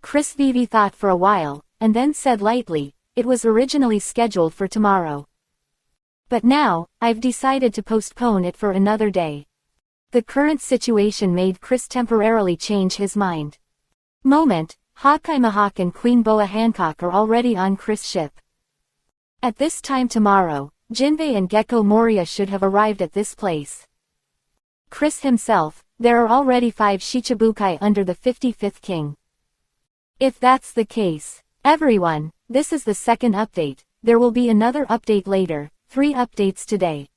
Chris Vivi thought for a while, and then said lightly, "It was originally scheduled for tomorrow. But now, I've decided to postpone it for another day." The current situation made Chris temporarily change his mind. Moment, Hawkeye Mahawk and Queen Boa Hancock are already on Chris' ship. At this time tomorrow, Jinbei and Gecko Moria should have arrived at this place. Chris himself, there are already 5 Shichibukai under the 55th king. If that's the case, everyone, this is the second update, there will be another update later, 3 updates today.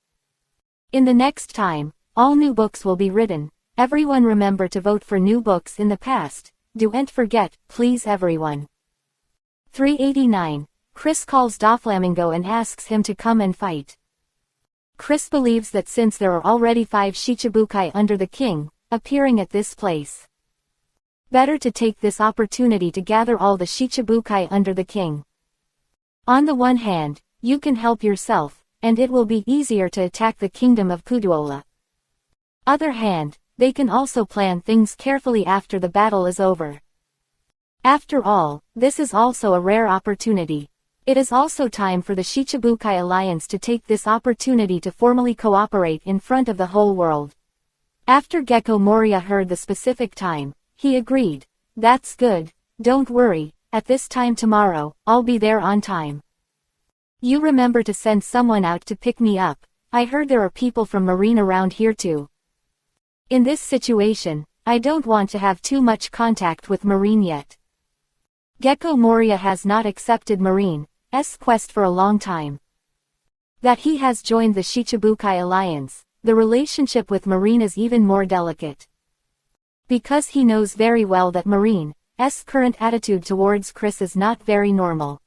In the next time, all new books will be written. Everyone remember to vote for new books in the past. Don't forget, please everyone. 389. Chris calls Doflamingo and asks him to come and fight. Chris believes that since there are already 5 Shichibukai under the king, appearing at this place. Better to take this opportunity to gather all the Shichibukai under the king. On the one hand, you can help yourself, and it will be easier to attack the kingdom of Kudola. Other hand, they can also plan things carefully after the battle is over. After all, this is also a rare opportunity. It is also time for the Shichibukai alliance to take this opportunity to formally cooperate in front of the whole world. After Gecko Moria heard the specific time, he agreed. That's good, don't worry, at this time tomorrow, I'll be there on time. You remember to send someone out to pick me up. I heard there are people from Marine around here too. In this situation, I don't want to have too much contact with Marine yet. Gecko Moria has not accepted Marine's quest for a long time. That he has joined the Shichibukai alliance, the relationship with Marine is even more delicate. Because he knows very well that Marine's current attitude towards Chris is not very normal.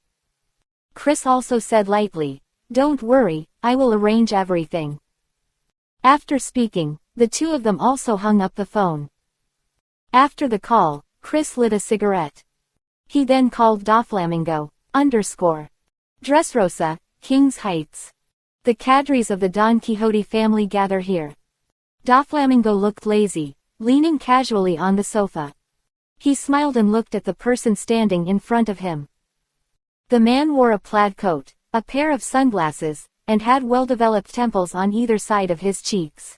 Chris also said lightly, "Don't worry, I will arrange everything." After speaking, the two of them also hung up the phone. After the call, Chris lit a cigarette. He then called Doflamingo, Dressrosa, King's Heights. The cadres of the Don Quixote family gather here. Doflamingo looked lazy, leaning casually on the sofa. He smiled and looked at the person standing in front of him. The man wore a plaid coat, a pair of sunglasses, and had well-developed temples on either side of his cheeks.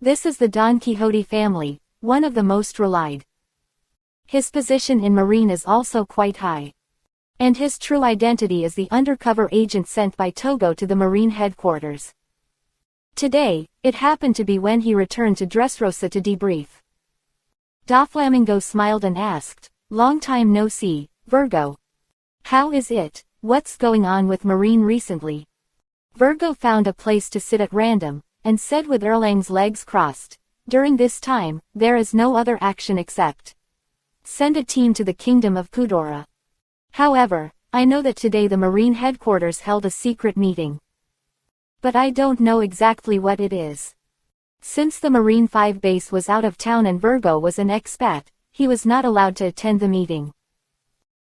This is the Don Quixote family, one of the most relied. His position in Marine is also quite high. And his true identity is the undercover agent sent by Togo to the Marine headquarters. Today, it happened to be when he returned to Dressrosa to debrief. Doflamingo smiled and asked, "Long time no see, Virgo. How is it? What's going on with Marine recently?" Virgo found a place to sit at random, and said with Erlang's legs crossed, "During this time, there is no other action except send a team to the kingdom of Kudora. However, I know that today the Marine headquarters held a secret meeting. But I don't know exactly what it is." Since the Marine 5 base was out of town and Virgo was an expat, he was not allowed to attend the meeting.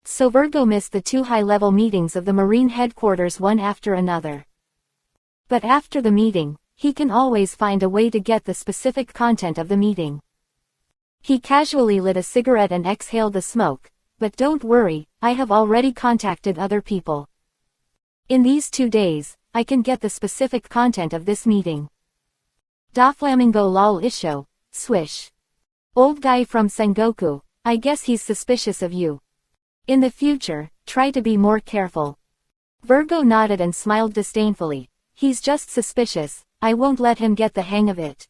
So Virgo missed the 2 high-level meetings of the Marine headquarters one after another. But after the meeting, he can always find a way to get the specific content of the meeting. He casually lit a cigarette and exhaled the smoke. "But don't worry, I have already contacted other people. In these 2 days, I can get the specific content of this meeting." Doflamingo lol isho, swish. "Old guy from Sengoku, I guess he's suspicious of you. In the future, try to be more careful." Virgo nodded and smiled disdainfully. "He's just suspicious, I won't let him get the hang of it.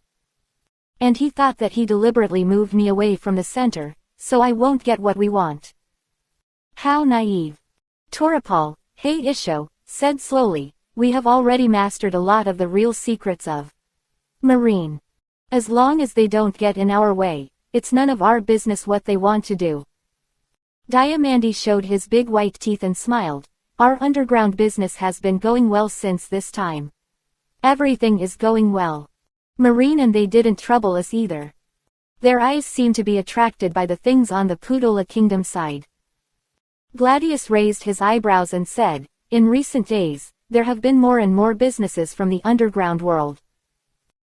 And he thought that he deliberately moved me away from the center, so I won't get what we want." How naive. Torapal, "Hey Isho," said slowly, "we have already mastered a lot of the real secrets of Marine. As long as they don't get in our way, it's none of our business what they want to do." Diamandi showed his big white teeth and smiled. "Our underground business has been going well since this time. Everything is going well. Marine and they didn't trouble us either. Their eyes seem to be attracted by the things on the Kudola Kingdom side." Gladius raised his eyebrows and said, "In recent days, there have been more and more businesses from the underground world.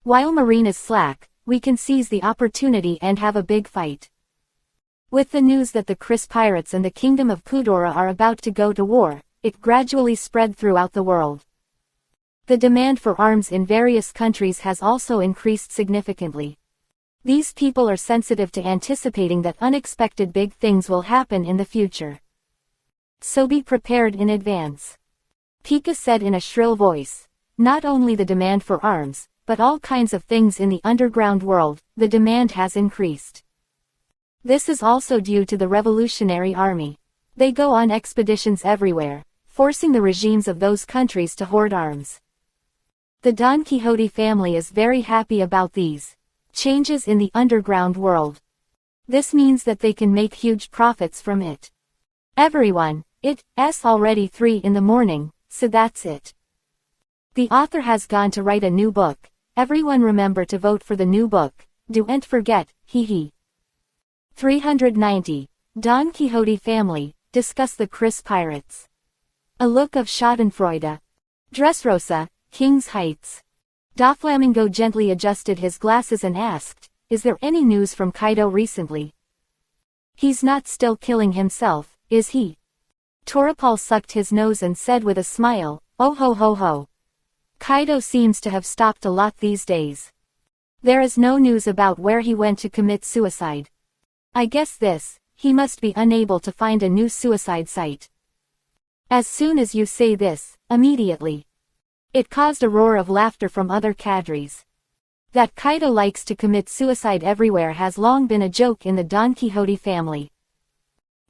While Marine is slack, we can seize the opportunity and have a big fight." With the news that the Chris pirates and the kingdom of Kudora are about to go to war, it gradually spread throughout the world. The demand for arms in various countries has also increased significantly. These people are sensitive to anticipating that unexpected big things will happen in the future. So be prepared in advance. Pika said in a shrill voice. Not only the demand for arms, but all kinds of things in the underground world, the demand has increased. This is also due to the Revolutionary Army. They go on expeditions everywhere, forcing the regimes of those countries to hoard arms. The Don Quixote family is very happy about these changes in the underground world. This means that they can make huge profits from it. Everyone, it's already 3 in the morning, so that's it. The author has gone to write a new book. Everyone remember to vote for the new book. don't forget, hee hee. 390. Don Quixote family, discuss the Chris pirates. A look of schadenfreude. Dressrosa, King's Heights. Doflamingo gently adjusted his glasses and asked, is there any news from Kaido recently? He's not still killing himself, is he? Torapal sucked his nose and said with a smile, oh ho ho ho. Kaido seems to have stopped a lot these days. There is no news about where he went to commit suicide. I guess he must be unable to find a new suicide site. As soon as you say this, immediately. It caused a roar of laughter from other cadres. That Kaido likes to commit suicide everywhere has long been a joke in the Don Quixote family.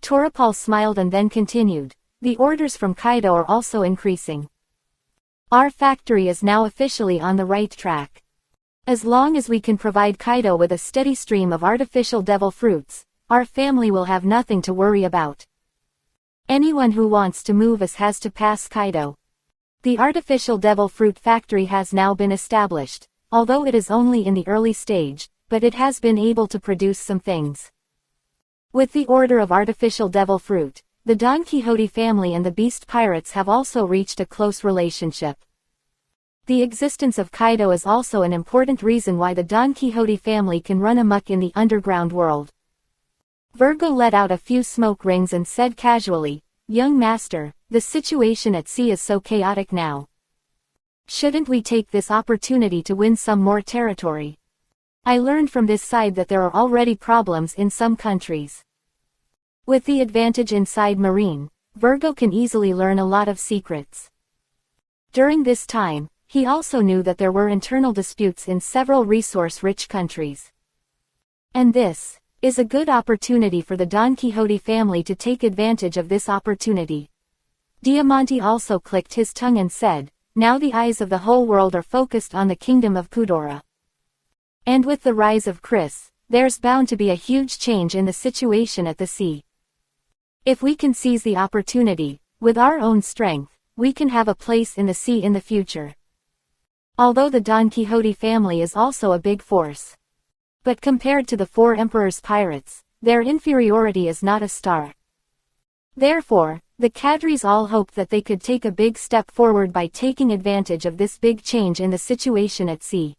Torapal smiled and then continued, the orders from Kaido are also increasing. Our factory is now officially on the right track. As long as we can provide Kaido with a steady stream of artificial devil fruits, our family will have nothing to worry about. Anyone who wants to move us has to pass Kaido. The artificial devil fruit factory has now been established, although it is only in the early stage, but it has been able to produce some things. With the order of artificial devil fruit, the Don Quixote family and the beast pirates have also reached a close relationship. The existence of Kaido is also an important reason why the Don Quixote family can run amok in the underground world. Virgo let out a few smoke rings and said casually, young master, the situation at sea is so chaotic now. Shouldn't we take this opportunity to win some more territory? I learned from this side that there are already problems in some countries. With the advantage inside Marine, Virgo can easily learn a lot of secrets. During this time, he also knew that there were internal disputes in several resource-rich countries. And this is a good opportunity for the Don Quixote family to take advantage of this opportunity. Diamante also clicked his tongue and said, now the eyes of the whole world are focused on the kingdom of Kudora. And with the rise of Chris, there's bound to be a huge change in the situation at the sea. If we can seize the opportunity, with our own strength, we can have a place in the sea in the future. Although the Don Quixote family is also a big force. But compared to the four Emperor's pirates, their inferiority is not a star. Therefore, the cadres all hoped that they could take a big step forward by taking advantage of this big change in the situation at sea.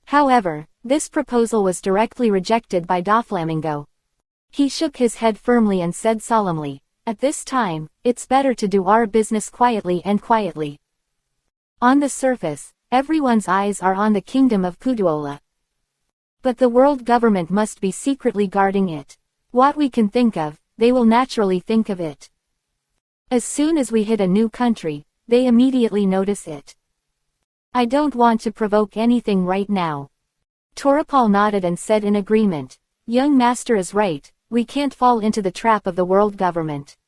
However, this proposal was directly rejected by Doflamingo. He shook his head firmly and said solemnly, at this time, it's better to do our business quietly and quietly. On the surface, everyone's eyes are on the kingdom of Kudola. But the world government must be secretly guarding it. What we can think of, they will naturally think of it. As soon as we hit a new country, they immediately notice it. I don't want to provoke anything right now. Torapal nodded and said in agreement, young master is right, we can't fall into the trap of the world government.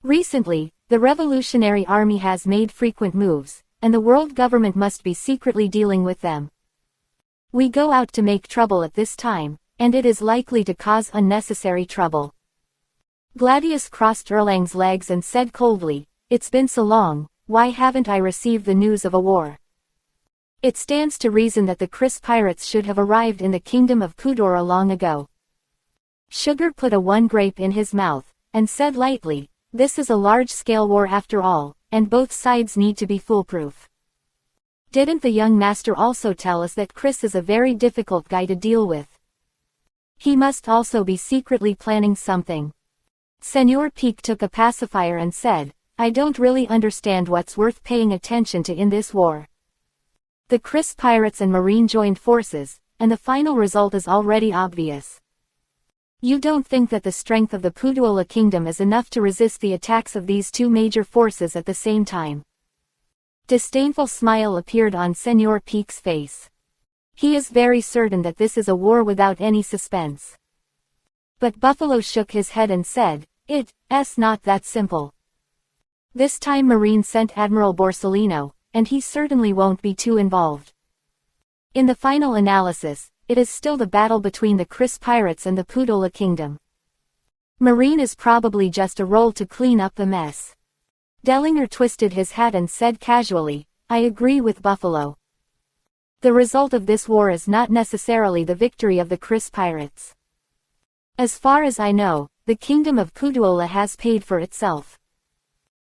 Recently, the Revolutionary Army has made frequent moves, and the world government must be secretly dealing with them. We go out to make trouble at this time, and it is likely to cause unnecessary trouble. Gladius crossed Erlang's legs and said coldly, it's been so long, why haven't I received the news of a war? It stands to reason that the Chris pirates should have arrived in the kingdom of Kudora long ago. Sugar put a one grape in his mouth, and said lightly, this is a large-scale war after all, and both sides need to be foolproof. Didn't the young master also tell us that Chris is a very difficult guy to deal with? He must also be secretly planning something. Senor Peak took a pacifier and said, I don't really understand what's worth paying attention to in this war. The Chris pirates and Marine joined forces, and the final result is already obvious. You don't think that the strength of the Puduola kingdom is enough to resist the attacks of these two major forces at the same time? Disdainful smile appeared on Senor Peak's face. He is very certain that this is a war without any suspense. But Buffalo shook his head and said, it's not that simple. This time Marine sent Admiral Borsellino, and he certainly won't be too involved. In the final analysis, it is still the battle between the Chris pirates and the Pudola kingdom. Marine is probably just a role to clean up the mess. Dellinger twisted his hat and said casually, I agree with Buffalo. The result of this war is not necessarily the victory of the Chris pirates. As far as I know, the kingdom of Pudola has paid for itself.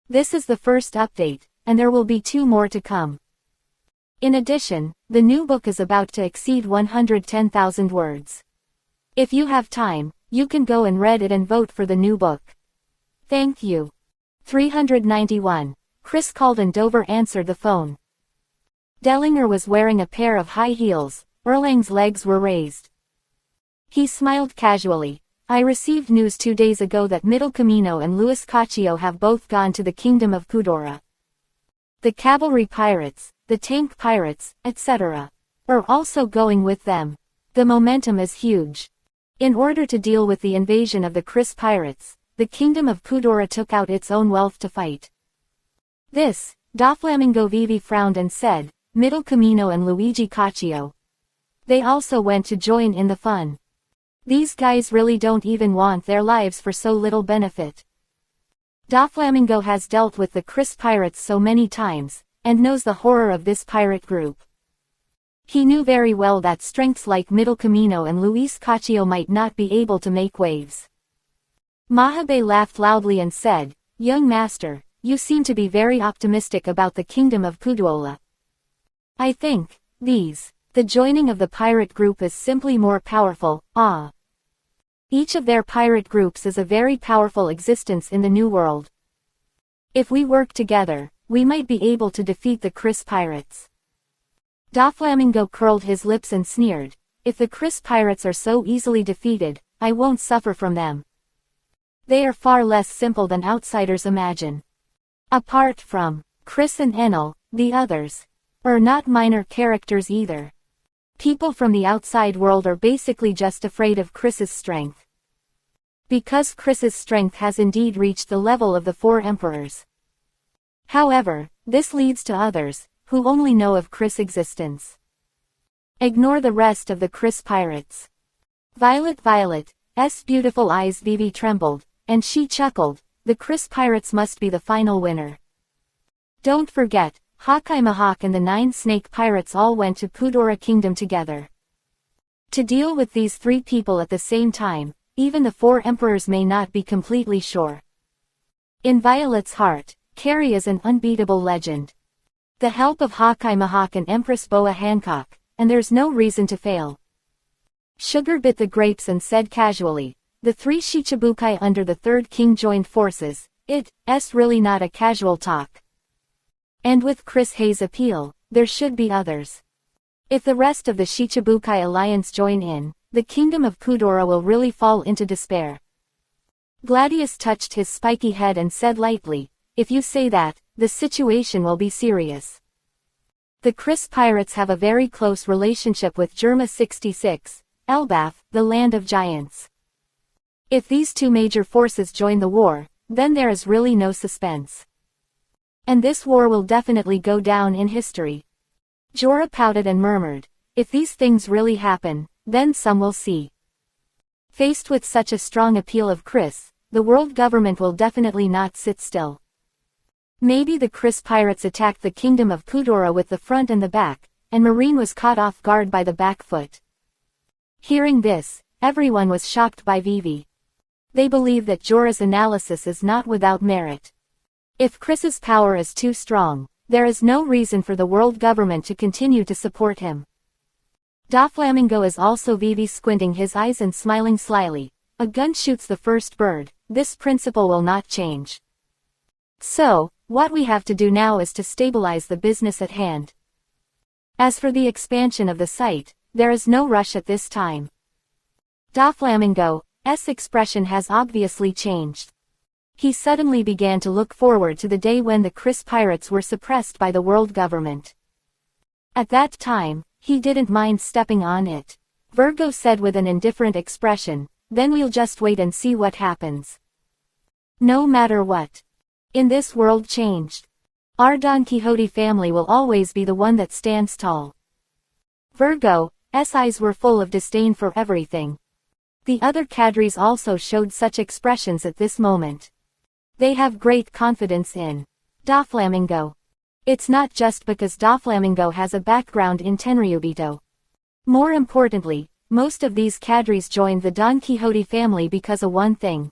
This is the first update, and there will be 2 more to come. In addition, the new book is about to exceed 110,000 words. If you have time, you can go and read it and vote for the new book. Thank you. 391. Chris called and Dover answered the phone. Dellinger was wearing a pair of high heels, Erlang's legs were raised. He smiled casually. I received news 2 days ago that Middle Camino and Luis Caccio have both gone to the kingdom of Pudora. The cavalry pirates, the tank pirates, etc. are also going with them. The momentum is huge. In order to deal with the invasion of the Chris pirates, the kingdom of Pudora took out its own wealth to fight. This, Doflamingo Vivi frowned and said, Middle Camino and Luigi Caccio. They also went to join in the fun. These guys really don't even want their lives for so little benefit. Doflamingo has dealt with the Chris pirates so many times, and knows the horror of this pirate group. He knew very well that strengths like Middle Camino and Luis Caccio might not be able to make waves. Mahabe laughed loudly and said, Young master, you seem to be very optimistic about the kingdom of Pudola. I think, the joining of the pirate group is simply more powerful, Each of their pirate groups is a very powerful existence in the New World. If we work together, we might be able to defeat the Chris pirates. Doflamingo curled his lips and sneered, if the Chris pirates are so easily defeated, I won't suffer from them. They are far less simple than outsiders imagine. Apart from Chris and Enel, the others are not minor characters either. People from the outside world are basically just afraid of Chris's strength. Because Chris's strength has indeed reached the level of the 4 emperors. However, this leads to others, who only know of Chris' existence. Ignore the rest of the Chris pirates. Violet's beautiful eyes Vivi trembled, and she chuckled, the Chris pirates must be the final winner. Don't forget, Hawkeye Mahawk and the 9 snake pirates all went to Pudora Kingdom together. To deal with these 3 people at the same time, even the 4 emperors may not be completely sure. In Violet's heart, Carrie is an unbeatable legend. The help of Hawkeye Mahawk and Empress Boa Hancock, and there's no reason to fail. Sugar bit the grapes and said casually, the 3 Shichibukai under the 3rd king joined forces, it's really not a casual talk. And with Chris Hayes' appeal, there should be others. If the rest of the Shichibukai alliance join in, the kingdom of Pudora will really fall into despair. Gladius touched his spiky head and said lightly, if you say that, the situation will be serious. The Chris pirates have a very close relationship with Germa 66, Elbaf, the land of giants. If these 2 major forces join the war, then there is really no suspense. And this war will definitely go down in history. Jorah pouted and murmured, if these things really happen, then some will see. Faced with such a strong appeal of Chris, the world government will definitely not sit still. Maybe the Chris pirates attacked the kingdom of Pudora with the front and the back, and Marine was caught off guard by the back foot. Hearing this, everyone was shocked by Vivi. They believe that Jorah's analysis is not without merit. If Chris's power is too strong, there is no reason for the world government to continue to support him. Doflamingo is also Vivi squinting his eyes and smiling slyly. A gun shoots the first bird, this principle will not change. So, what we have to do now is to stabilize the business at hand. As for the expansion of the site, there is no rush at this time. Doflamingo's expression has obviously changed. He suddenly began to look forward to the day when the Chris pirates were suppressed by the world government. At that time, he didn't mind stepping on it. Virgo said with an indifferent expression, then we'll just wait and see what happens. No matter what. In this world changed. Our Don Quixote family will always be the one that stands tall. Virgo's eyes were full of disdain for everything. The other cadres also showed such expressions at this moment. They have great confidence in Doflamingo. It's not just because Doflamingo has a background in Tenryubito. More importantly, most of these cadres joined the Don Quixote family because of one thing.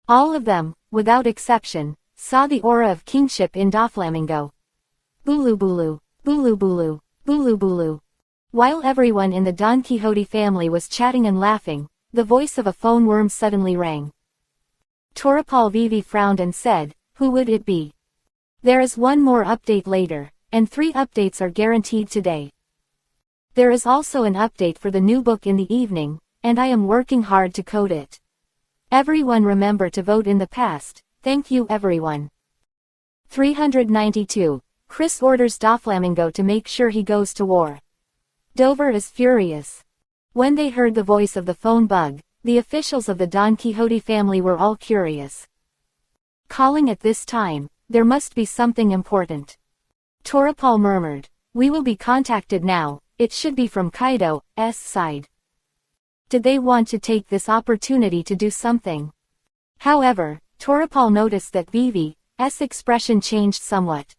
All of them, without exception, saw the aura of kingship in Doflamingo. Bulu bulu, bulu bulu, bulu bulu. While everyone in the Don Quixote family was chatting and laughing, the voice of a phone worm suddenly rang. Torapal Vivi frowned and said, "Who would it be?" "There is one more update later, and 3 updates are guaranteed today. There is also an update for the new book in the evening, and I am working hard to code it. Everyone remember to vote in the past, thank you everyone." 392. Chris orders Doflamingo to make sure he goes to war. Dover is furious. When they heard the voice of the phone bug, the officials of the Don Quixote family were all curious. Calling at this time, there must be something important. Torapal murmured, "We will be contacted now, it should be from Kaido's side." Did they want to take this opportunity to do something? However, Torapal noticed that Vivi's expression changed somewhat.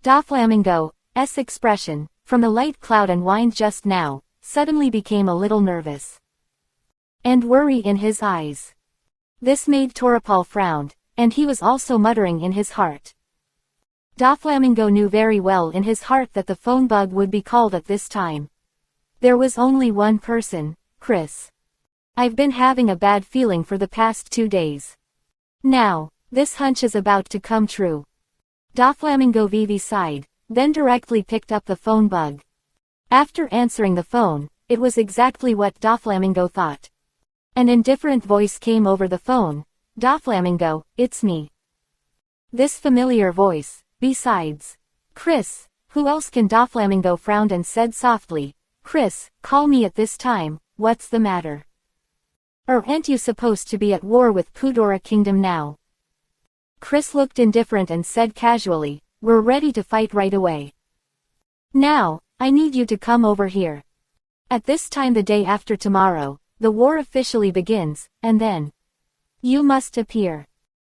Doflamingo's expression, from the light cloud and wind just now, suddenly became a little nervous. And worry in his eyes. This made Torapal frown, and he was also muttering in his heart. Doflamingo knew very well in his heart that the phone bug would be called at this time. There was only one person, Chris. "I've been having a bad feeling for the past 2 days. Now, this hunch is about to come true." Doflamingo Vivi sighed, then directly picked up the phone bug. After answering the phone, it was exactly what Doflamingo thought. An indifferent voice came over the phone. "Doflamingo, it's me." This familiar voice, besides Chris, who else can? Doflamingo frowned and said softly, "Chris, call me at this time, what's the matter? Aren't you supposed to be at war with Pudora Kingdom now?" Chris looked indifferent and said casually, "We're ready to fight right away. Now, I need you to come over here. At this time the day after tomorrow, the war officially begins, and then you must appear."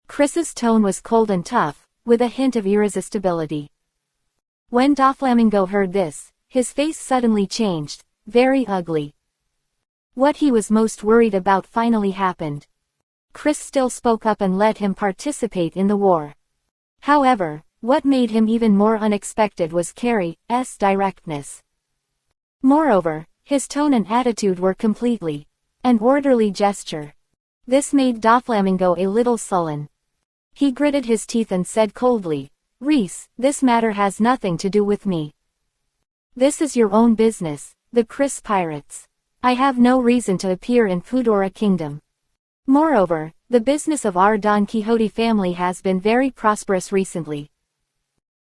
Chris's tone was cold and tough, with a hint of irresistibility. When Doflamingo heard this, his face suddenly changed, very ugly. What he was most worried about finally happened. Chris still spoke up and let him participate in the war. However, what made him even more unexpected was Carrie's directness. Moreover, his tone and attitude were completely an orderly gesture. This made Doflamingo a little sullen. He gritted his teeth and said coldly, "Reese, this matter has nothing to do with me. This is your own business, the Chris Pirates. I have no reason to appear in Pudora Kingdom. Moreover, the business of our Don Quixote family has been very prosperous recently.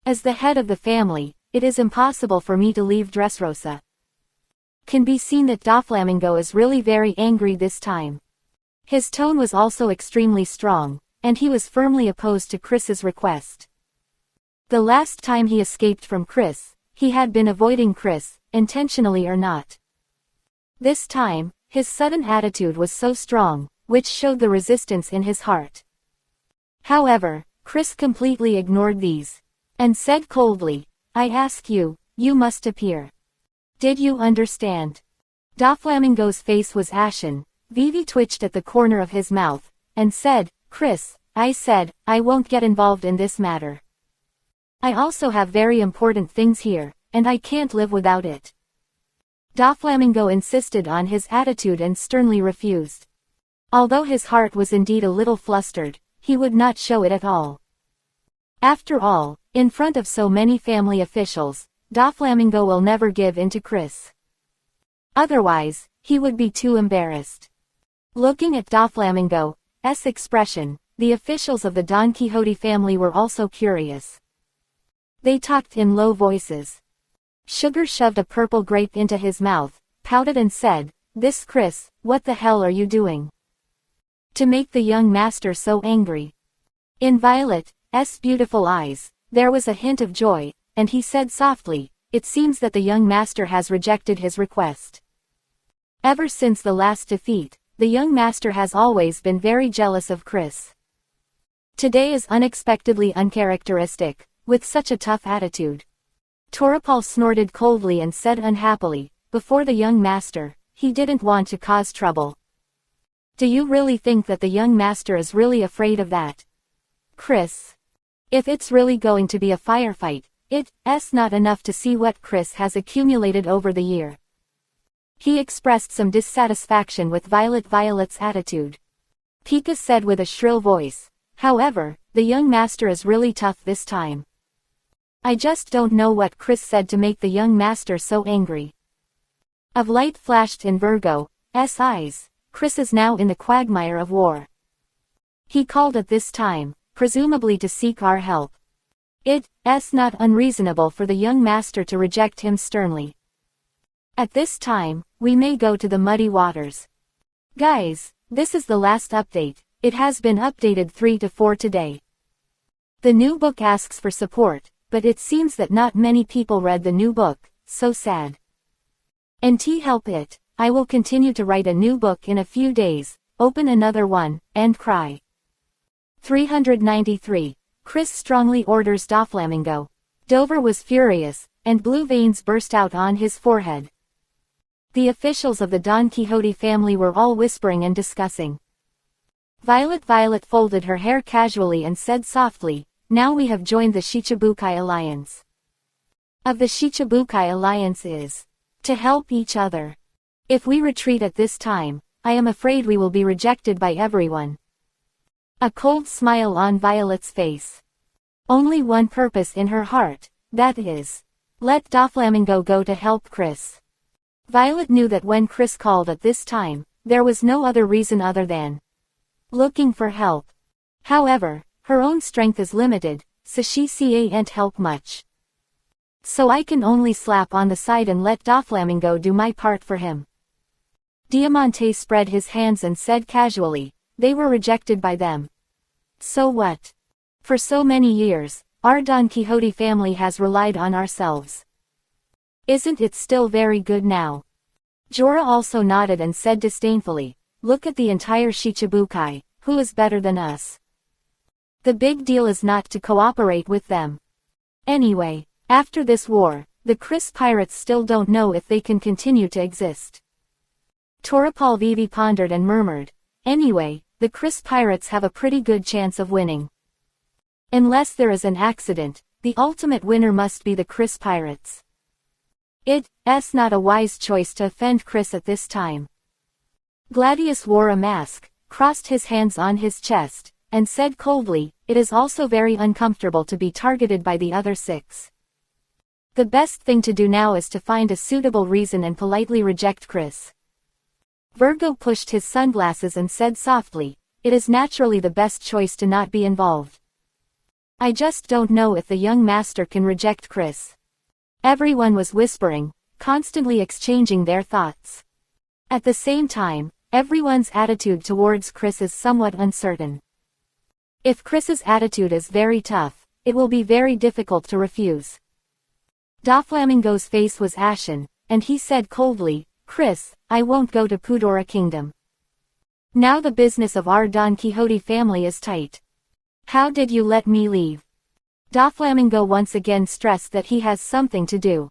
As the head of the family, it is impossible for me to leave Dressrosa." Can be seen that Doflamingo is really very angry this time. His tone was also extremely strong, and he was firmly opposed to Chris's request. The last time he escaped from Chris, he had been avoiding Chris, intentionally or not. This time, his sudden attitude was so strong, which showed the resistance in his heart. However, Chris completely ignored these, and said coldly, "I ask you, you must appear. Did you understand?" Doflamingo's face was ashen. Vivi twitched at the corner of his mouth, and said, "Chris, I said, I won't get involved in this matter. I also have very important things here, and I can't live without it." Doflamingo insisted on his attitude and sternly refused. Although his heart was indeed a little flustered, he would not show it at all. After all, in front of so many family officials, Doflamingo will never give in to Chris. Otherwise, he would be too embarrassed. Looking at Doflamingo's expression, the officials of the Don Quixote family were also curious. They talked in low voices. Sugar shoved a purple grape into his mouth, pouted and said, "This Chris, what the hell are you doing to make the young master so angry?" In Violet's beautiful eyes, there was a hint of joy, and he said softly, "It seems that the young master has rejected his request. Ever since the last defeat, the young master has always been very jealous of Chris. Today is unexpectedly uncharacteristic, with such a tough attitude. Torapal snorted coldly and said unhappily, before the young master, he didn't want to cause trouble. Do you really think that the young master is really afraid of that? Chris. If it's really going to be a firefight, it's not enough to see what Chris has accumulated over the year. He expressed some dissatisfaction with Violet's attitude. Pika said with a shrill voice, however, the young master is really tough this time. I just don't know what Chris said to make the young master so angry. A light flashed in Virgo's eyes. Chris is now in the quagmire of war. He called at this time, presumably to seek our help. It's not unreasonable for the young master to reject him sternly. At this time, we may go to the muddy waters. Guys, this is the last update. It has been updated 3 to 4 today. The new book asks for support, but it seems that not many people read the new book, so sad. NT help it, I will continue to write a new book in a few days, open another one, and cry. 393. Chris strongly orders Doflamingo. Dover was furious, and blue veins burst out on his forehead. The officials of the Don Quixote family were all whispering and discussing. Violet folded her hair casually and said softly, now we have joined the Shichibukai Alliance. Of the Shichibukai Alliance is to help each other. If we retreat at this time, I am afraid we will be rejected by everyone. A cold smile on Violet's face. Only one purpose in her heart, that is, let Doflamingo go to help Chris. Violet knew that when Chris called at this time, there was no other reason other than looking for help. However, her own strength is limited, so she can't help much. So I can only slap on the side and let Doflamingo do my part for him. Diamante spread his hands and said casually, they were rejected by them. So what? For so many years, our Don Quixote family has relied on ourselves. Isn't it still very good now? Jorah also nodded and said disdainfully, look at the entire Shichibukai, who is better than us? The big deal is not to cooperate with them. Anyway, after this war, the Chris pirates still don't know if they can continue to exist. Torapal Vivi pondered and murmured, anyway, the Chris pirates have a pretty good chance of winning. Unless there is an accident, the ultimate winner must be the Chris pirates. It's not a wise choice to offend Chris at this time. Gladius wore a mask, crossed his hands on his chest, and said coldly, it is also very uncomfortable to be targeted by the other 6. The best thing to do now is to find a suitable reason and politely reject Chris. Virgo pushed his sunglasses and said softly, it is naturally the best choice to not be involved. I just don't know if the young master can reject Chris. Everyone was whispering, constantly exchanging their thoughts. At the same time, everyone's attitude towards Chris is somewhat uncertain. If Chris's attitude is very tough, it will be very difficult to refuse. Doflamingo's face was ashen, and he said coldly, Chris, I won't go to Pudora Kingdom. Now the business of our Don Quixote family is tight. How did you let me leave? Doflamingo once again stressed that he has something to do.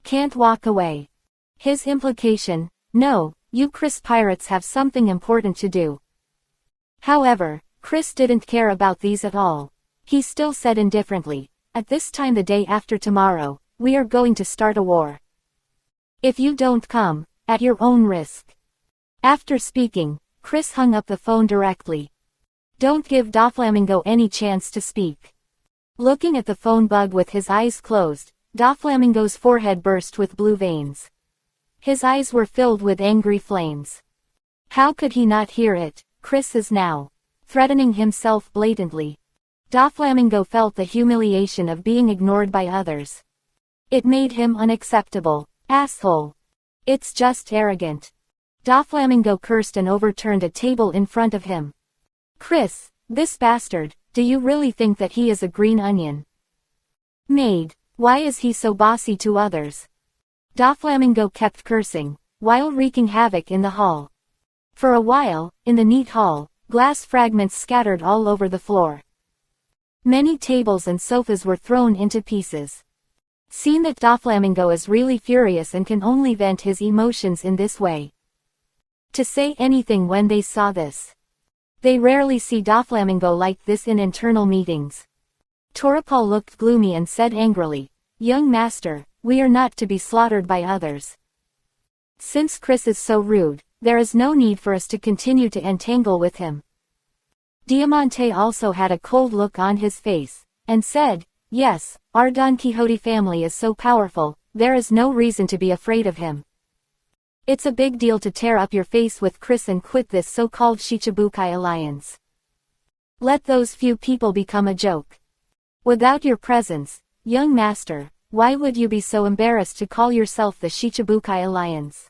Can't walk away. His implication, no, you Chris pirates have something important to do. However, Chris didn't care about these at all. He still said indifferently, at this time the day after tomorrow, we are going to start a war. If you don't come, at your own risk. After speaking, Chris hung up the phone directly. Don't give Doflamingo any chance to speak. Looking at the phone bug with his eyes closed, Doflamingo's forehead burst with blue veins. His eyes were filled with angry flames. How could he not hear it? Chris is now threatening himself blatantly. Doflamingo felt the humiliation of being ignored by others. It made him unacceptable. Asshole. It's just arrogant. Doflamingo cursed and overturned a table in front of him. Chris, this bastard, do you really think that he is a green onion? Maid, why is he so bossy to others? Doflamingo kept cursing, while wreaking havoc in the hall. For a while, in the neat hall, glass fragments scattered all over the floor. Many tables and sofas were thrown into pieces. Seen that Doflamingo is really furious and can only vent his emotions in this way. To say anything when they saw this. They rarely see Doflamingo like this in internal meetings. Torapal looked gloomy and said angrily, "Young master, we are not to be slaughtered by others. Since Chris is so rude, there is no need for us to continue to entangle with him." Diamante also had a cold look on his face, and said, "Yes, our Don Quixote family is so powerful, there is no reason to be afraid of him. It's a big deal to tear up your face with Chris and quit this so-called Shichibukai alliance. Let those few people become a joke. Without your presence, young master, why would you be so embarrassed to call yourself the Shichibukai alliance?"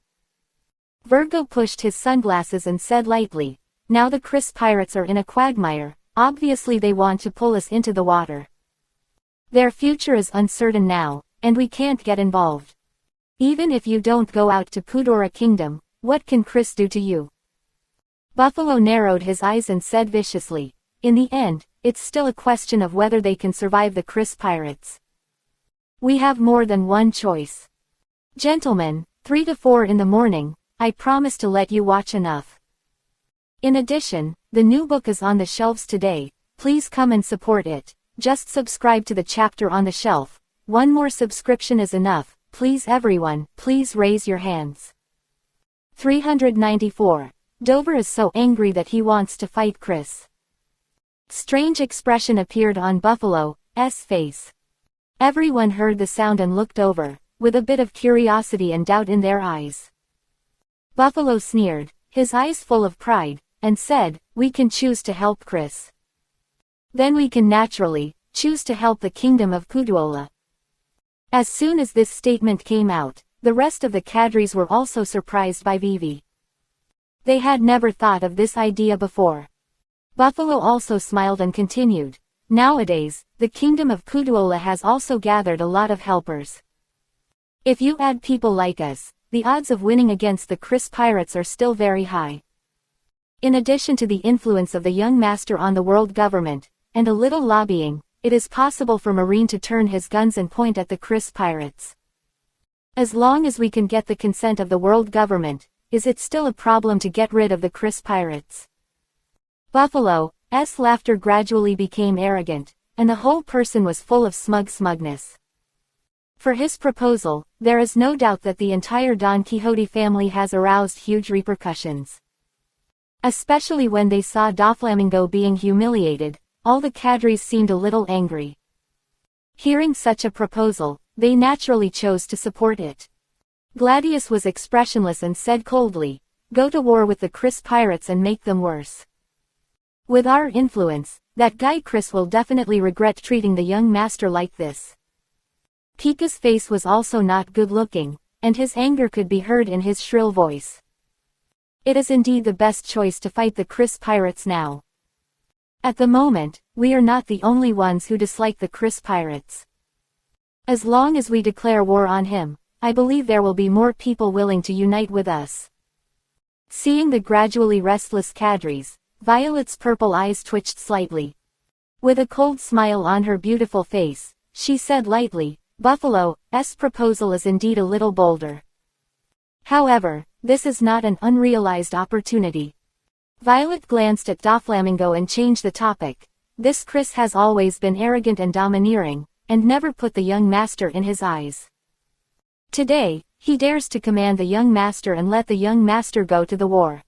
Virgo pushed his sunglasses and said lightly, "Now the Chris pirates are in a quagmire, obviously they want to pull us into the water. Their future is uncertain now, and we can't get involved. Even if you don't go out to Pudora Kingdom, what can Chris do to you?" Buffalo narrowed his eyes and said viciously, "In the end, it's still a question of whether they can survive the Chris pirates. We have more than one choice. Gentlemen, 3 to 4 in the morning, I promise to let you watch enough. In addition, the new book is on the shelves today, please come and support it. Just subscribe to the chapter on the shelf. One more subscription is enough, please everyone, please raise your hands." 394. Dover is so angry that he wants to fight Chris. Strange expression appeared on Buffalo's face. Everyone heard the sound and looked over, with a bit of curiosity and doubt in their eyes. Buffalo sneered, his eyes full of pride, and said, "We can choose to help Chris. Then we can naturally choose to help the kingdom of Puduola." As soon as this statement came out, the rest of the cadres were also surprised by Vivi. They had never thought of this idea before. Buffalo also smiled and continued, "Nowadays, the kingdom of Puduola has also gathered a lot of helpers. If you add people like us, the odds of winning against the Chris pirates are still very high. In addition to the influence of the young master on the world government, and a little lobbying, it is possible for Marine to turn his guns and point at the Chris pirates. As long as we can get the consent of the world government, is it still a problem to get rid of the Chris pirates?" Buffalo's laughter gradually became arrogant, and the whole person was full of smugness. For his proposal, there is no doubt that the entire Don Quixote family has aroused huge repercussions. Especially when they saw Doflamingo being humiliated, all the cadres seemed a little angry. Hearing such a proposal, they naturally chose to support it. Gladius was expressionless and said coldly, "Go to war with the Chris pirates and make them worse. With our influence, that guy Chris will definitely regret treating the young master like this." Pika's face was also not good looking, and his anger could be heard in his shrill voice. "It is indeed the best choice to fight the Chris pirates now. At the moment, we are not the only ones who dislike the Chris pirates. As long as we declare war on him, I believe there will be more people willing to unite with us." Seeing the gradually restless cadres, Violet's purple eyes twitched slightly. With a cold smile on her beautiful face, she said lightly, "Buffalo's proposal is indeed a little bolder. However, this is not an unrealized opportunity." Violet glanced at Doflamingo and changed the topic. "This Chris has always been arrogant and domineering, and never put the young master in his eyes. Today, he dares to command the young master and let the young master go to the war.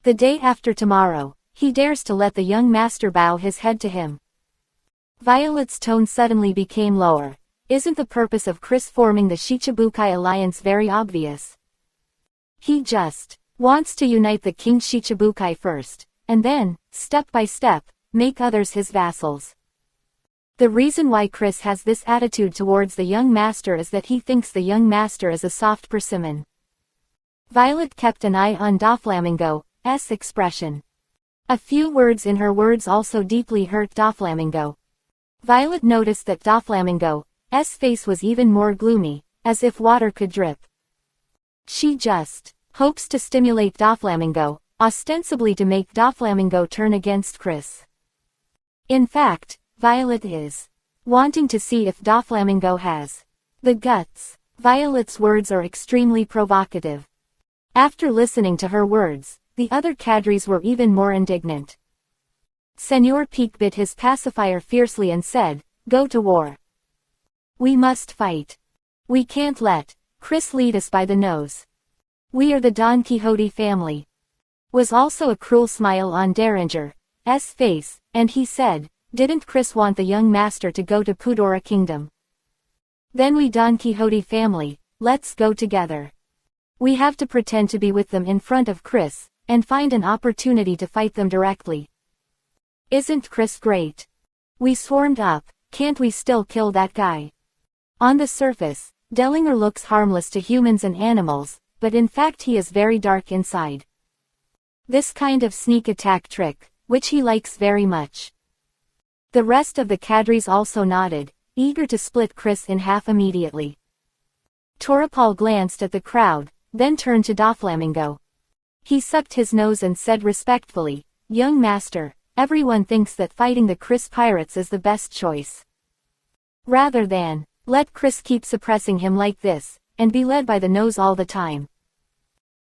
The day after tomorrow, he dares to let the young master bow his head to him." Violet's tone suddenly became lower. "Isn't the purpose of Chris forming the Shichibukai alliance very obvious? He just wants to unite the King Shichibukai first, and then, step by step, make others his vassals. The reason why Chris has this attitude towards the young master is that he thinks the young master is a soft persimmon." Violet kept an eye on Doflamingo's expression. A few words in her words also deeply hurt Doflamingo. Violet noticed that Doflamingo's face was even more gloomy, as if water could drip. She just hopes to stimulate Doflamingo, ostensibly to make Doflamingo turn against Chris. In fact, Violet is wanting to see if Doflamingo has the guts. Violet's words are extremely provocative. After listening to her words, the other cadres were even more indignant. Senor Peak bit his pacifier fiercely and said, "Go to war. We must fight. We can't let Chris lead us by the nose. We are the Don Quixote family." Was also a cruel smile on Derringer's face, and he said, "Didn't Chris want the young master to go to Pudora Kingdom? Then we Don Quixote family, let's go together. We have to pretend to be with them in front of Chris, and find an opportunity to fight them directly. Isn't Chris great? We swarmed up, can't we still kill that guy?" On the surface, Dellinger looks harmless to humans and animals, but in fact he is very dark inside. This kind of sneak attack trick, which he likes very much. The rest of the cadres also nodded, eager to split Chris in half immediately. Torapal glanced at the crowd, then turned to Doflamingo. He sucked his nose and said respectfully, "Young master, everyone thinks that fighting the Chris pirates is the best choice. Rather than let Chris keep suppressing him like this, and be led by the nose all the time.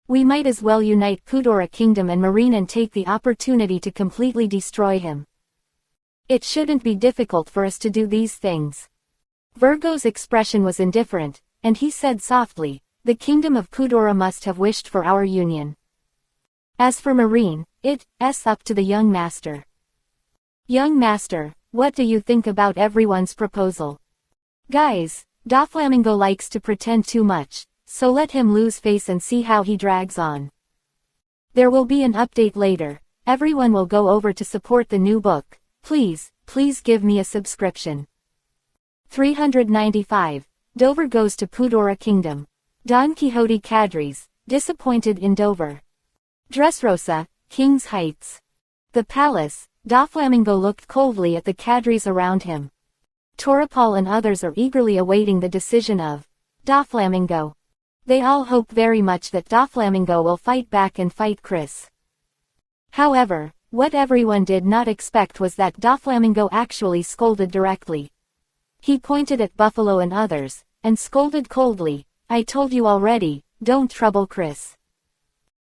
We might as well unite Pudora Kingdom and Marine and take the opportunity to completely destroy him. It shouldn't be difficult for us to do these things." Virgo's expression was indifferent, and he said softly, "The Kingdom of Pudora must have wished for our union. As for Marine, it's up to the young master." "Young master, what do you think about everyone's proposal?" "Guys, Doflamingo likes to pretend too much, so let him lose face and see how he drags on. There will be an update later, everyone will go over to support the new book. Please give me a subscription." 395. Dover goes to Pudora Kingdom. Don Quixote cadres, disappointed in Dover. Dressrosa, King's Heights. The palace, Doflamingo looked coldly at the cadres around him. Torapal and others are eagerly awaiting the decision of Doflamingo. They all hope very much that Doflamingo will fight back and fight Chris. However, what everyone did not expect was that Doflamingo actually scolded directly. He pointed at Buffalo and others, and scolded coldly, "I told you already, don't trouble Chris.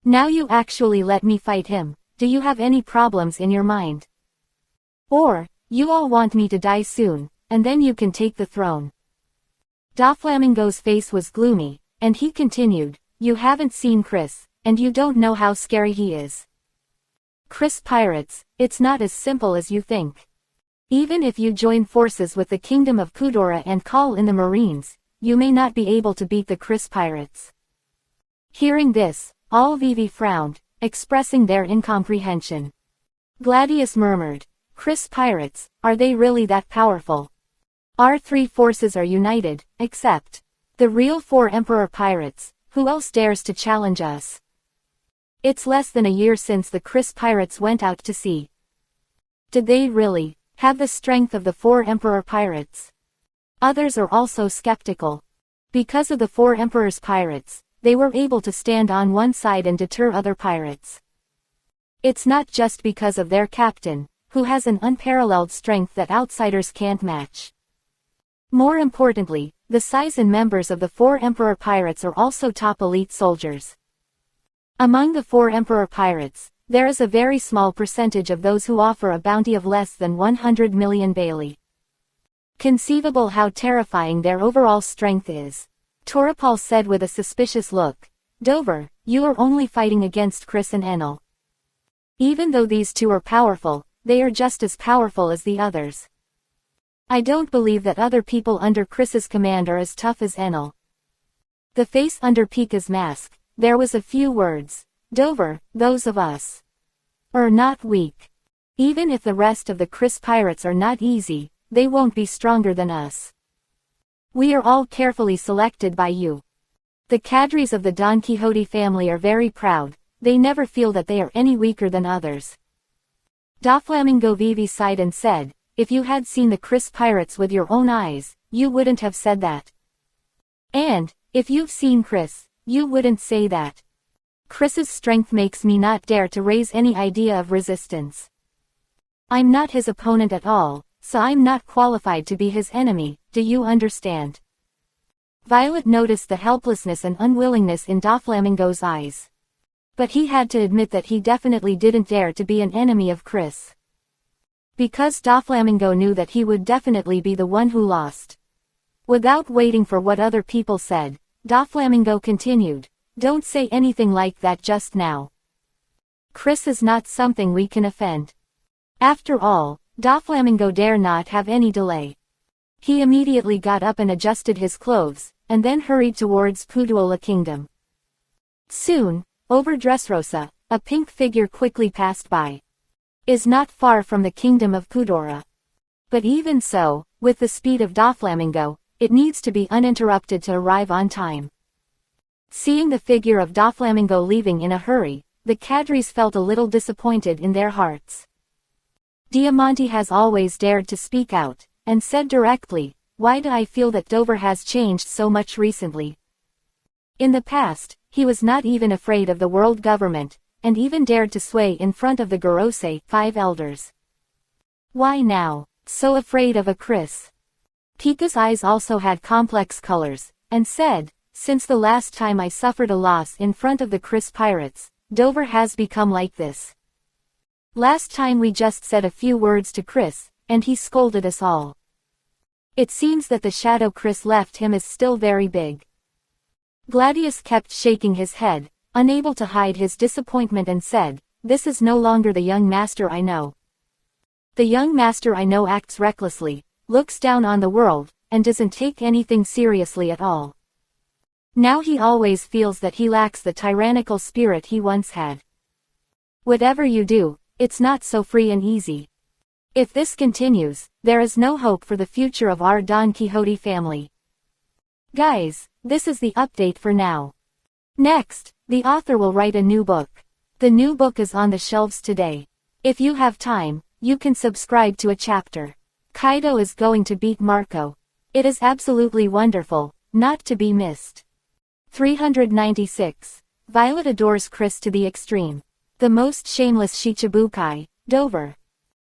Now you actually let me fight him, do you have any problems in your mind? Or, you all want me to die soon, and then you can take the throne?" Doflamingo's face was gloomy, and he continued, "You haven't seen Chris, and you don't know how scary he is. Chris pirates, it's not as simple as you think. Even if you join forces with the Kingdom of Pudora and call in the Marines, you may not be able to beat the Chris pirates." Hearing this, all Vivi frowned, expressing their incomprehension. Gladius murmured, "Chris pirates, are they really that powerful? Our three forces are united, except the real four Emperor pirates. Who else dares to challenge us? It's less than a year since the Chris pirates went out to sea. Did they really have the strength of the four Emperor pirates?" Others are also skeptical. Because of the four Emperor's pirates, they were able to stand on one side and deter other pirates. It's not just because of their captain, who has an unparalleled strength that outsiders can't match. More importantly, the size and members of the four Emperor pirates are also top elite soldiers. Among the four Emperor pirates, there is a very small percentage of those who offer a bounty of less than 100 million Bailey. Conceivable how terrifying their overall strength is. Torapal said with a suspicious look, "Dover, you are only fighting against Chris and Enel. Even though these two are powerful, they are just as powerful as the others. I don't believe that other people under Chris's command are as tough as Enel." The face under Pika's mask, there was a few words. "Dover, those of us are not weak. Even if the rest of the Chris pirates are not easy, they won't be stronger than us. We are all carefully selected by you." The cadres of the Don Quixote family are very proud, they never feel that they are any weaker than others. Doflamingo Vivi sighed and said, "If you had seen the Chris pirates with your own eyes, you wouldn't have said that. And, if you've seen Chris, you wouldn't say that. Chris's strength makes me not dare to raise any idea of resistance. I'm not his opponent at all, so I'm not qualified to be his enemy, do you understand? Violet noticed the helplessness and unwillingness in Doflamingo's eyes. But he had to admit that he definitely didn't dare to be an enemy of Chris. Because Doflamingo knew that he would definitely be the one who lost. Without waiting for what other people said, Doflamingo continued, "Don't say anything like that just now. Chris is not something we can offend." After all, Doflamingo dare not have any delay. He immediately got up and adjusted his clothes, and then hurried towards Puduola Kingdom. Soon, over Dressrosa, a pink figure quickly passed by. Is not far from the kingdom of Pudora. But even so, with the speed of Doflamingo, it needs to be uninterrupted to arrive on time. Seeing the figure of Doflamingo leaving in a hurry, the cadres felt a little disappointed in their hearts. Diamante has always dared to speak out, and said directly, "Why do I feel that Dover has changed so much recently?" In the past, he was not even afraid of the world government, and even dared to sway in front of the Gorosei, 5 elders. Why now, so afraid of a Chris? Pika's eyes also had complex colors, and said, "Since the last time I suffered a loss in front of the Chris pirates, Dover has become like this. Last time we just said a few words to Chris, and he scolded us all. It seems that the shadow Chris left him is still very big." Gladius kept shaking his head, unable to hide his disappointment, and said, "This is no longer the young master I know. The young master I know acts recklessly, looks down on the world, and doesn't take anything seriously at all. Now he always feels that he lacks the tyrannical spirit he once had. Whatever you do, it's not so free and easy. If this continues, there is no hope for the future of our Don Quixote family." Guys, this is the update for now. Next, the author will write a new book. The new book is on the shelves today. If you have time, you can subscribe to a chapter. Kaido is going to beat Marco. It is absolutely wonderful, not to be missed. 396. Violet adores Chris to the extreme. The most shameless Shichibukai, Dover.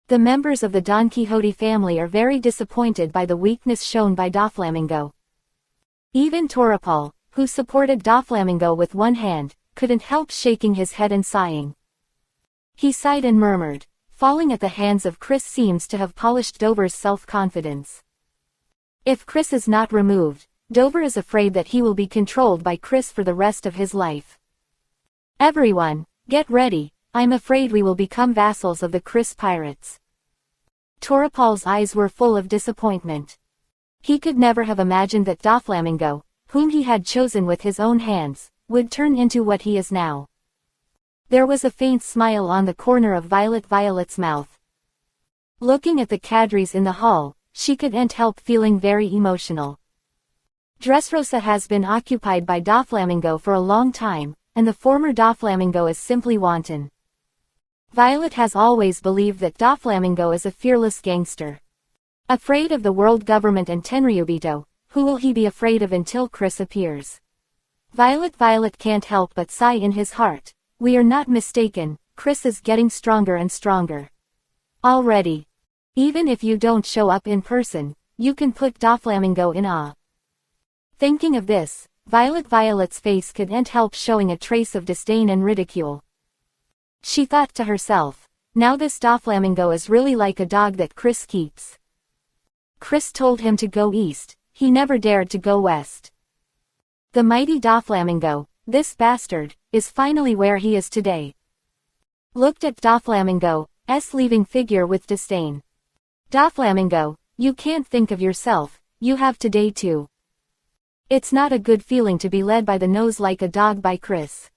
The members of the Don Quixote family are very disappointed by the weakness shown by Doflamingo. Even Toripal, who supported Doflamingo with one hand, couldn't help shaking his head and sighing. He sighed and murmured, "Falling at the hands of Chris seems to have polished Dover's self-confidence. If Chris is not removed, Dover is afraid that he will be controlled by Chris for the rest of his life. Everyone, get ready, I'm afraid we will become vassals of the Chris pirates." Toripal's eyes were full of disappointment. He could never have imagined that Doflamingo, whom he had chosen with his own hands, would turn into what he is now. There was a faint smile on the corner of Violet's mouth. Looking at the cadres in the hall, she couldn't help feeling very emotional. Dressrosa has been occupied by Doflamingo for a long time, and the former Doflamingo is simply wanton. Violet has always believed that Doflamingo is a fearless gangster. Afraid of the world government and Tenryubito, who will he be afraid of until Chris appears? Violet can't help but sigh in his heart. We are not mistaken, Chris is getting stronger and stronger. Already. Even if you don't show up in person, you can put Doflamingo in awe. Thinking of this, Violet's face couldn't help showing a trace of disdain and ridicule. She thought to herself, now this Doflamingo is really like a dog that Chris keeps. Chris told him to go east, he never dared to go west. The mighty Doflamingo, this bastard, is finally where he is today. Looked at Doflamingo's leaving figure with disdain. Doflamingo, you can't think of yourself, you have today too. It's not a good feeling to be led by the nose like a dog by Chris.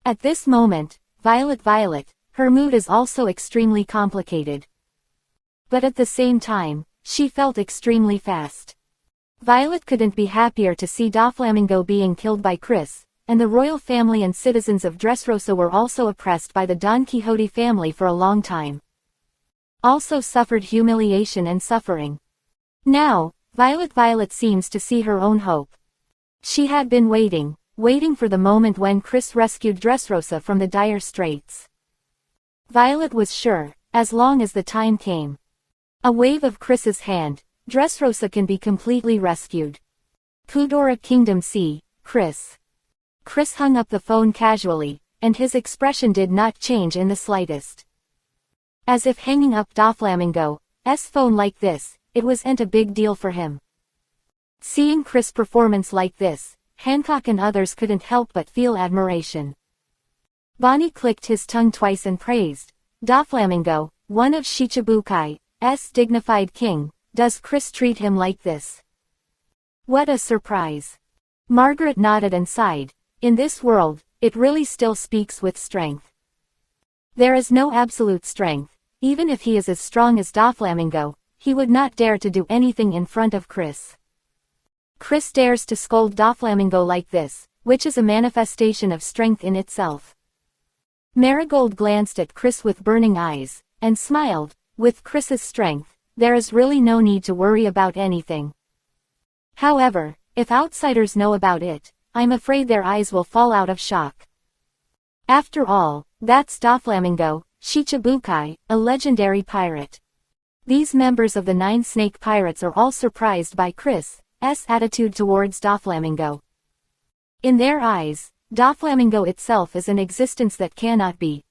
At this moment, Violet, her mood is also extremely complicated. But at the same time, she felt extremely fast. Violet couldn't be happier to see Doflamingo being killed by Chris, and the royal family and citizens of Dressrosa were also oppressed by the Don Quixote family for a long time. Also suffered humiliation and suffering. Now, Violet seems to see her own hope. She had been waiting for the moment when Chris rescued Dressrosa from the dire straits. Violet was sure, as long as the time came. A wave of Chris's hand, Dressrosa can be completely rescued. Kudora Kingdom C, Chris. Chris hung up the phone casually, and his expression did not change in the slightest. As if hanging up Doflamingo's phone like this, it wasn't a big deal for him. Seeing Chris' performance like this, Hancock and others couldn't help but feel admiration. Bonnie clicked his tongue twice and praised, "Doflamingo, one of Shichibukai's dignified king, does Chris treat him like this? What a surprise." Margaret nodded and sighed. In this world, it really still speaks with strength. There is no absolute strength. Even if he is as strong as Doflamingo, he would not dare to do anything in front of Chris. Chris dares to scold Doflamingo like this, which is a manifestation of strength in itself. Marigold glanced at Chris with burning eyes, and smiled. With Chris's strength, there is really no need to worry about anything. However, if outsiders know about it, I'm afraid their eyes will fall out of shock. After all, that's Doflamingo, Shichibukai, a legendary pirate. These members of the 9 Snake Pirates are all surprised by Chris's attitude towards Doflamingo. In their eyes, Doflamingo itself is an existence that cannot be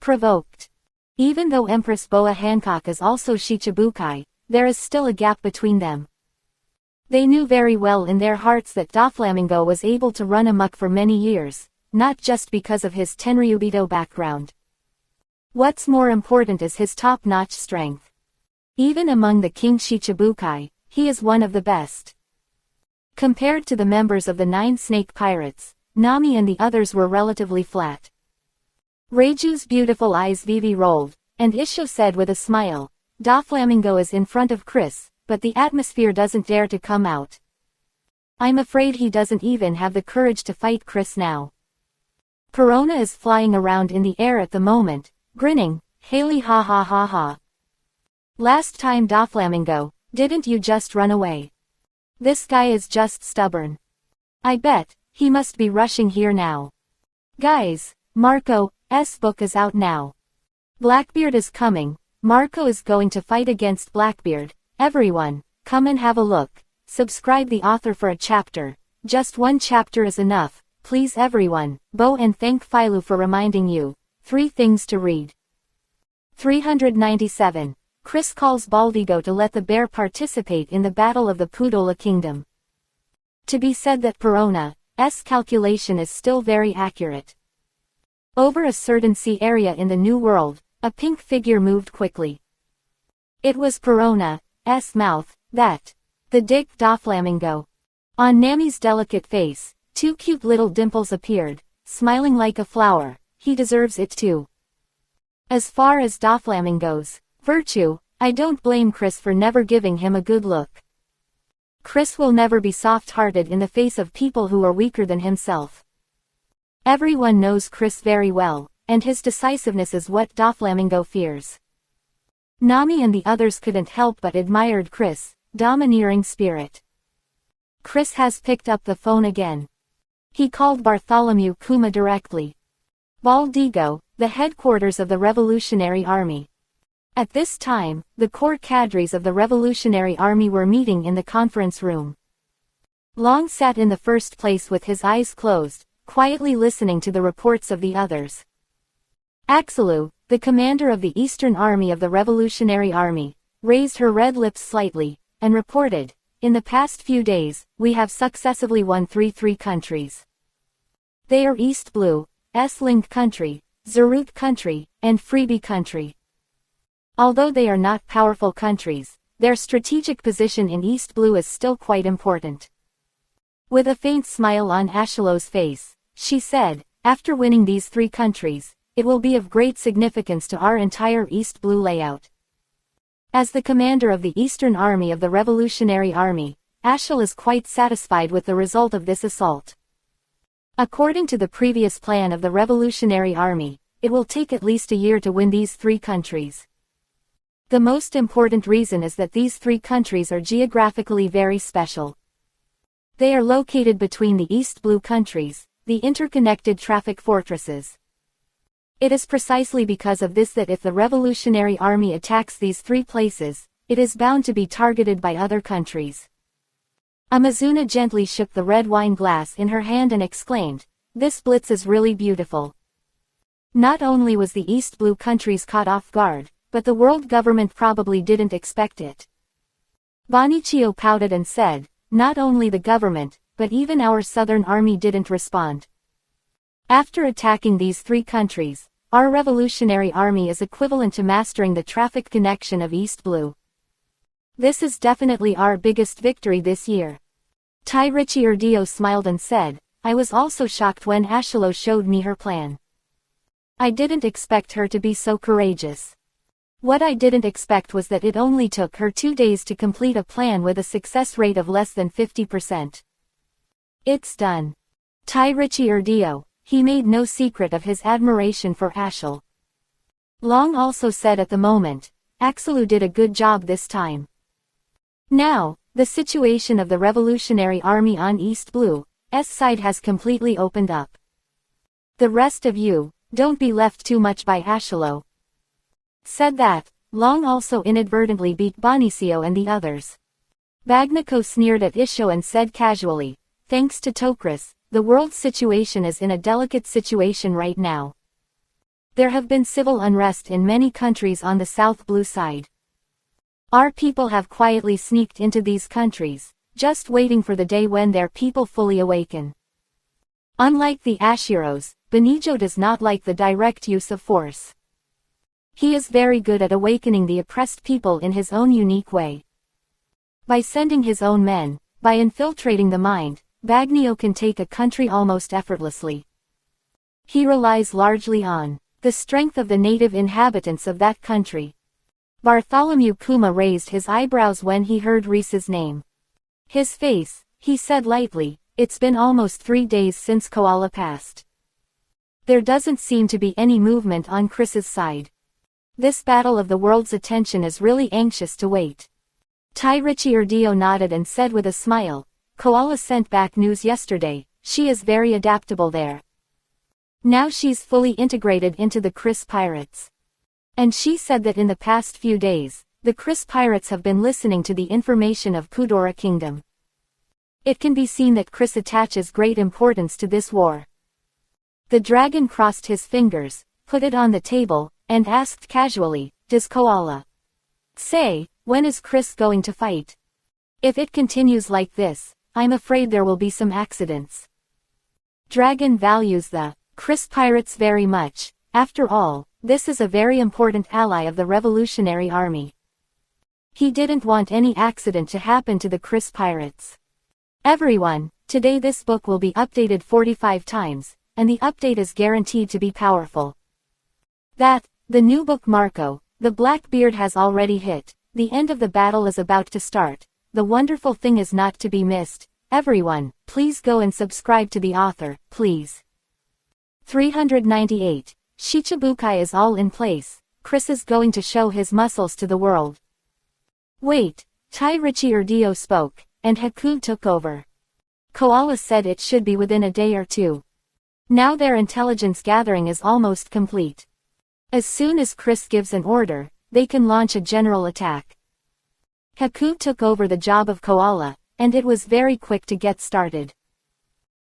provoked. Even though Empress Boa Hancock is also Shichibukai, there is still a gap between them. They knew very well in their hearts that Doflamingo was able to run amok for many years, not just because of his Tenryubito background. What's more important is his top-notch strength. Even among the King Shichibukai, he is one of the best. Compared to the members of the 9 Snake Pirates, Nami and the others were relatively flat. Reiju's beautiful eyes Vivi rolled, and Isho said with a smile, "Doflamingo is in front of Chris, but the atmosphere doesn't dare to come out. I'm afraid he doesn't even have the courage to fight Chris now." Perona is flying around in the air at the moment, grinning, "Haley ha ha ha ha. Last time Doflamingo, didn't you just run away? This guy is just stubborn. I bet, he must be rushing here now. Guys, Marco's book is out now. Blackbeard is coming, Marco is going to fight against Blackbeard. Everyone, come and have a look. Subscribe the author for a chapter. Just one chapter is enough, please everyone. Bo and thank Philo for reminding you. 3 things to read." 397. Chris calls Baldigo to let the bear participate in the Battle of the Pudola Kingdom. To be said that Perona's calculation is still very accurate. Over a certain sea area in the New World, a pink figure moved quickly. It was Perona's mouth, that. The Dick Doflamingo. On Nami's delicate face, 2 cute little dimples appeared, smiling like a flower. He deserves it too. As far as Doflamingo's virtue, I don't blame Chris for never giving him a good look. Chris will never be soft-hearted in the face of people who are weaker than himself. Everyone knows Chris very well, and his decisiveness is what Doflamingo fears. Nami and the others couldn't help but admired Chris' domineering spirit. Chris has picked up the phone again. He called Bartholomew Kuma directly. Baldigo, the headquarters of the Revolutionary Army. At this time, the core cadres of the Revolutionary Army were meeting in the conference room. Long sat in the first place with his eyes closed, quietly listening to the reports of the others. Axelu, the commander of the Eastern Army of the Revolutionary Army, raised her red lips slightly, and reported, "In the past few days, we have successively won 3 countries. They are East Blue, S-Link Country, Zerut Country, and Freebie Country. Although they are not powerful countries, their strategic position in East Blue is still quite important." With a faint smile on Ashelo's face, she said, "After winning these 3 countries, it will be of great significance to our entire East Blue layout." As the commander of the Eastern Army of the Revolutionary Army, Ashel is quite satisfied with the result of this assault. According to the previous plan of the Revolutionary Army, it will take at least a year to win these 3 countries. The most important reason is that these 3 countries are geographically very special. They are located between the East Blue countries, the interconnected traffic fortresses. It is precisely because of this that if the Revolutionary Army attacks these 3 places, it is bound to be targeted by other countries. Amazuna gently shook the red wine glass in her hand and exclaimed, "This blitz is really beautiful." Not only was the East Blue countries caught off guard, but the world government probably didn't expect it. Bonicio pouted and said, "Not only the government, but even our southern army didn't respond. After attacking these three countries, our revolutionary army is equivalent to mastering the traffic connection of East Blue. This is definitely our biggest victory this year." Tai Richie smiled and said, "I was also shocked when Ashilo showed me her plan. I didn't expect her to be so courageous. What I didn't expect was that it only took her 2 days to complete a plan with a success rate of less than 50%. It's done." Tai Richie he made no secret of his admiration for Ashil. Long also said at the moment, "Axelu did a good job this time." Now, the situation of the Revolutionary Army on East Blue's side has completely opened up. The rest of you, don't be left too much by Ashilo. Said that, Long also inadvertently beat Bonicio and the others. Bagnaco sneered at Isho and said casually, "Thanks to Tokris, the world's situation is in a delicate situation right now. There have been civil unrest in many countries on the South Blue side. Our people have quietly sneaked into these countries, just waiting for the day when their people fully awaken. Unlike the Ashiros, Benijo does not like the direct use of force. He is very good at awakening the oppressed people in his own unique way. By sending his own men, by infiltrating the mind, Bagnio can take a country almost effortlessly. He relies largely on the strength of the native inhabitants of that country." Bartholomew Kuma raised his eyebrows when he heard Reese's name. His face, he said lightly, "It's been almost 3 days since Koala passed. There doesn't seem to be any movement on Chris's side. This battle of the world's attention is really anxious to wait." Tai Richie nodded and said with a smile, "Koala sent back news yesterday, she is very adaptable there. Now she's fully integrated into the Chris pirates. And she said that in the past few days, the Chris pirates have been listening to the information of Kudora Kingdom. It can be seen that Chris attaches great importance to this war." The dragon crossed his fingers, put it on the table, and asked casually, "Does Koala say, when is Chris going to fight? If it continues like this, I'm afraid there will be some accidents. Dragon values the Chris pirates very much. After all, this is a very important ally of the Revolutionary Army. He didn't want any accident to happen to the Chris pirates." Everyone, today this book will be updated 45 times, and the update is guaranteed to be powerful. The new book Marco, the Black Beard has already hit, the end of the battle is about to start, the wonderful thing is not to be missed. Everyone, please go and subscribe to the author, please. 398. Shichibukai is all in place, Chris is going to show his muscles to the world. Wait, Tai Richie spoke, and Haku took over. Koala said it should be within a day or two. Now their intelligence gathering is almost complete. As soon as Chris gives an order, they can launch a general attack. Haku took over the job of Koala, and it was very quick to get started.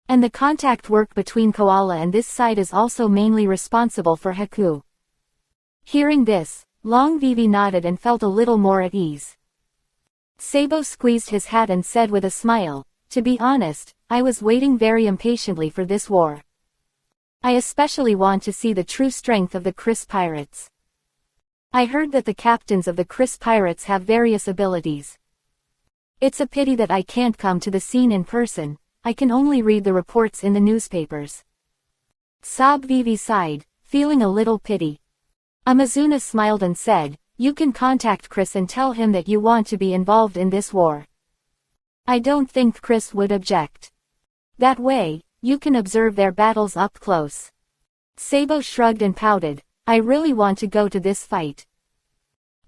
And the contact work between Koala and this side is also mainly responsible for Haku. Hearing this, Long Vivi nodded and felt a little more at ease. Sabo squeezed his hat and said with a smile, "To be honest, I was waiting very impatiently for this war. I especially want to see the true strength of the Chris pirates. I heard that the captains of the Chris pirates have various abilities. It's a pity that I can't come to the scene in person, I can only read the reports in the newspapers." Sob Vivi sighed, feeling a little pity. Amazuna smiled and said, "You can contact Chris and tell him that you want to be involved in this war. I don't think Chris would object. That way, you can observe their battles up close." Sabo shrugged and pouted, "I really want to go to this fight.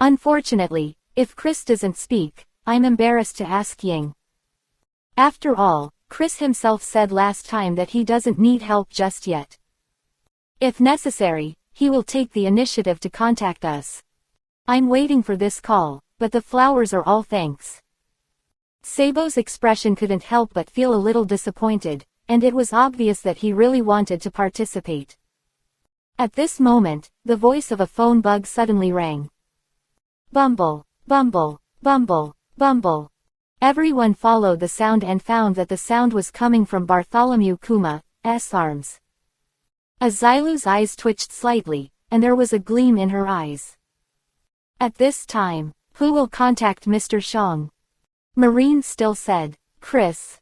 Unfortunately, if Chris doesn't speak, I'm embarrassed to ask Ying. After all, Chris himself said last time that he doesn't need help just yet. If necessary, he will take the initiative to contact us. I'm waiting for this call, but the flowers are all thanks. Sabo's expression couldn't help but feel a little disappointed, and it was obvious that he really wanted to participate. At this moment, the voice of a phone bug suddenly rang. Bumble, bumble, bumble, bumble. Everyone followed the sound and found that the sound was coming from Bartholomew Kuma's arms. Azilu's eyes twitched slightly, and there was a gleam in her eyes. At this time, who will contact Mr. Shang? Marine still said, Chris.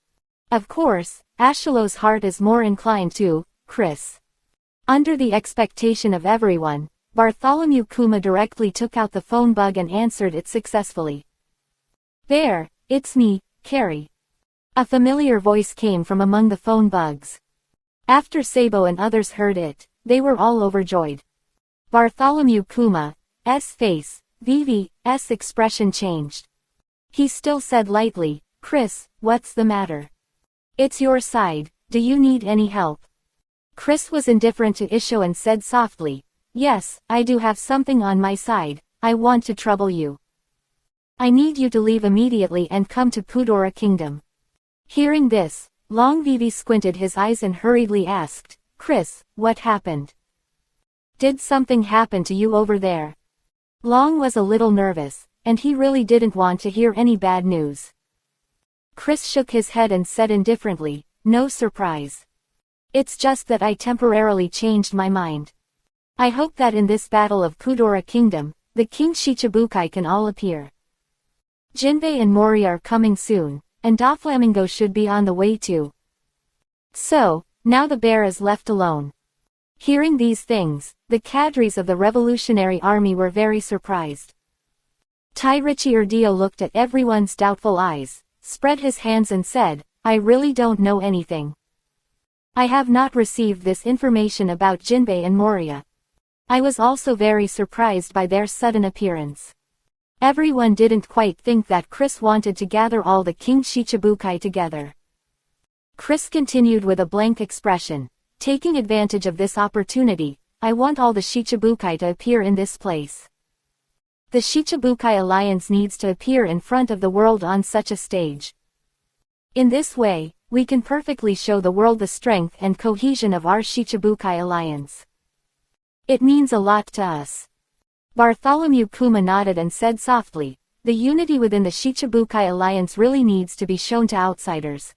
Of course, Ashalo's heart is more inclined to Chris. Under the expectation of everyone, Bartholomew Kuma directly took out the phone bug and answered it successfully. There, it's me, Carrie. A familiar voice came from among the phone bugs. After Sabo and others heard it, they were all overjoyed. Bartholomew Kuma's face, Vivi's expression changed. He still said lightly, Chris, what's the matter? It's your side, do you need any help? Chris was indifferent to Isho and said softly, Yes, I do have something on my side, I want to trouble you. I need you to leave immediately and come to Pudora Kingdom. Hearing this, Long Vivi squinted his eyes and hurriedly asked, Chris, what happened? Did something happen to you over there? Long was a little nervous, and he really didn't want to hear any bad news. Chris shook his head and said indifferently, No surprise. It's just that I temporarily changed my mind. I hope that in this battle of Pudora Kingdom, the King Shichibukai can all appear. Jinbei and Mori are coming soon, and Doflamingo should be on the way too. So, now the bear is left alone. Hearing these things, the cadres of the Revolutionary Army were very surprised. Tairichi Urdio looked at everyone's doubtful eyes, spread his hands and said, I really don't know anything. I have not received this information about Jinbei and Moria. I was also very surprised by their sudden appearance. Everyone didn't quite think that Chris wanted to gather all the King Shichibukai together. Chris continued with a blank expression, taking advantage of this opportunity, I want all the Shichibukai to appear in this place. The Shichibukai Alliance needs to appear in front of the world on such a stage. In this way, we can perfectly show the world the strength and cohesion of our Shichibukai Alliance. It means a lot to us. Bartholomew Kuma nodded and said softly, the unity within the Shichibukai Alliance really needs to be shown to outsiders.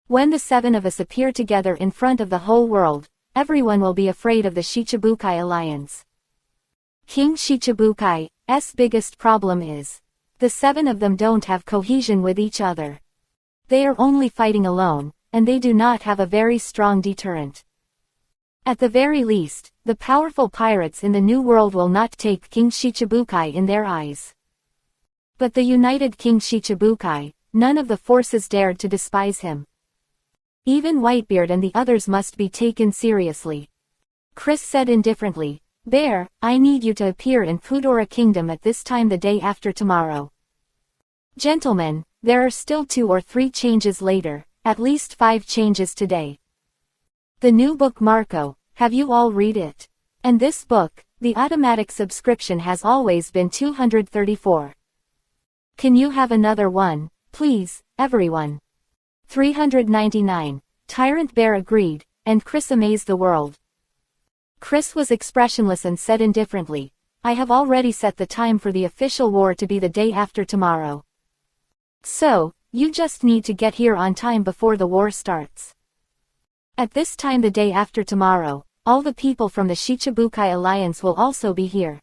When the seven of us appear together in front of the whole world, everyone will be afraid of the Shichibukai Alliance. King Shichibukai's biggest problem is, the seven of them don't have cohesion with each other. They are only fighting alone, and they do not have a very strong deterrent. At the very least, the powerful pirates in the New World will not take King Shichibukai in their eyes. But the united King Shichibukai, none of the forces dared to despise him. Even Whitebeard and the others must be taken seriously. Chris said indifferently, Bear, I need you to appear in Pudora Kingdom at this time the day after tomorrow. Gentlemen, there are still 2 or 3 changes later, at least 5 changes today. The new book Marco, have you all read it? And this book, the automatic subscription has always been 234. Can you have another one, please, everyone? 399. Tyrant Bear agreed, and Chris amazed the world. Chris was expressionless and said indifferently, I have already set the time for the official war to be the day after tomorrow. So, you just need to get here on time before the war starts. At this time the day after tomorrow, all the people from the Shichibukai Alliance will also be here.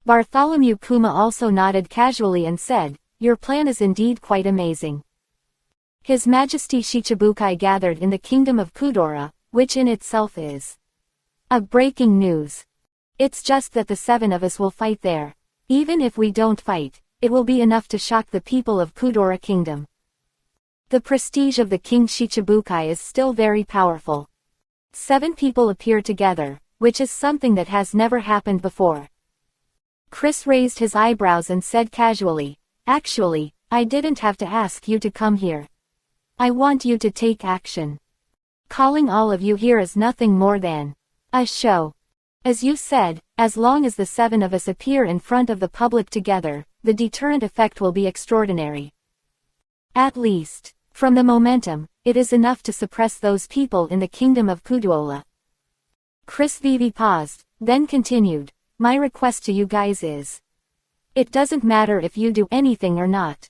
Bartholomew Kuma also nodded casually and said, Your plan is indeed quite amazing. His Majesty Shichibukai gathered in the Kingdom of Pudora, which in itself is a breaking news. It's just that the 7 of us will fight there. Even if we don't fight, it will be enough to shock the people of Pudora Kingdom. The prestige of the King Shichibukai is still very powerful. 7 people appear together, which is something that has never happened before. Chris raised his eyebrows and said casually, Actually, I didn't have to ask you to come here. I want you to take action. Calling all of you here is nothing more than a show. As you said, as long as the 7 of us appear in front of the public together, the deterrent effect will be extraordinary. At least, from the momentum, it is enough to suppress those people in the kingdom of Kudola. Chris Vivi paused, then continued, my request to you guys is, it doesn't matter if you do anything or not.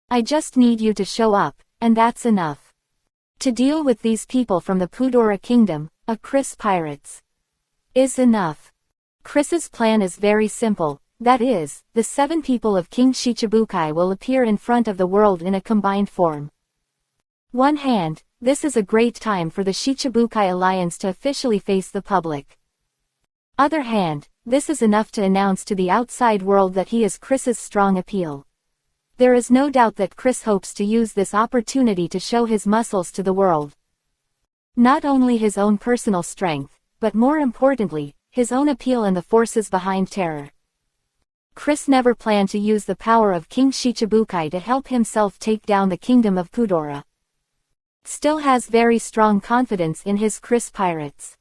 I just need you to show up, and that's enough. To deal with these people from the Pudora kingdom, Chris pirates, is enough. Chris's plan is very simple, that is, the 7 people of King Shichibukai will appear in front of the world in a combined form. One hand, this is a great time for the Shichibukai alliance to officially face the public. Other hand, this is enough to announce to the outside world that he is Chris's strong appeal. There is no doubt that Chris hopes to use this opportunity to show his muscles to the world. Not only his own personal strength, but more importantly, his own appeal and the forces behind terror. Chris never planned to use the power of King Shichibukai to help himself take down the kingdom of Kudora. Still has very strong confidence in his Chris pirates.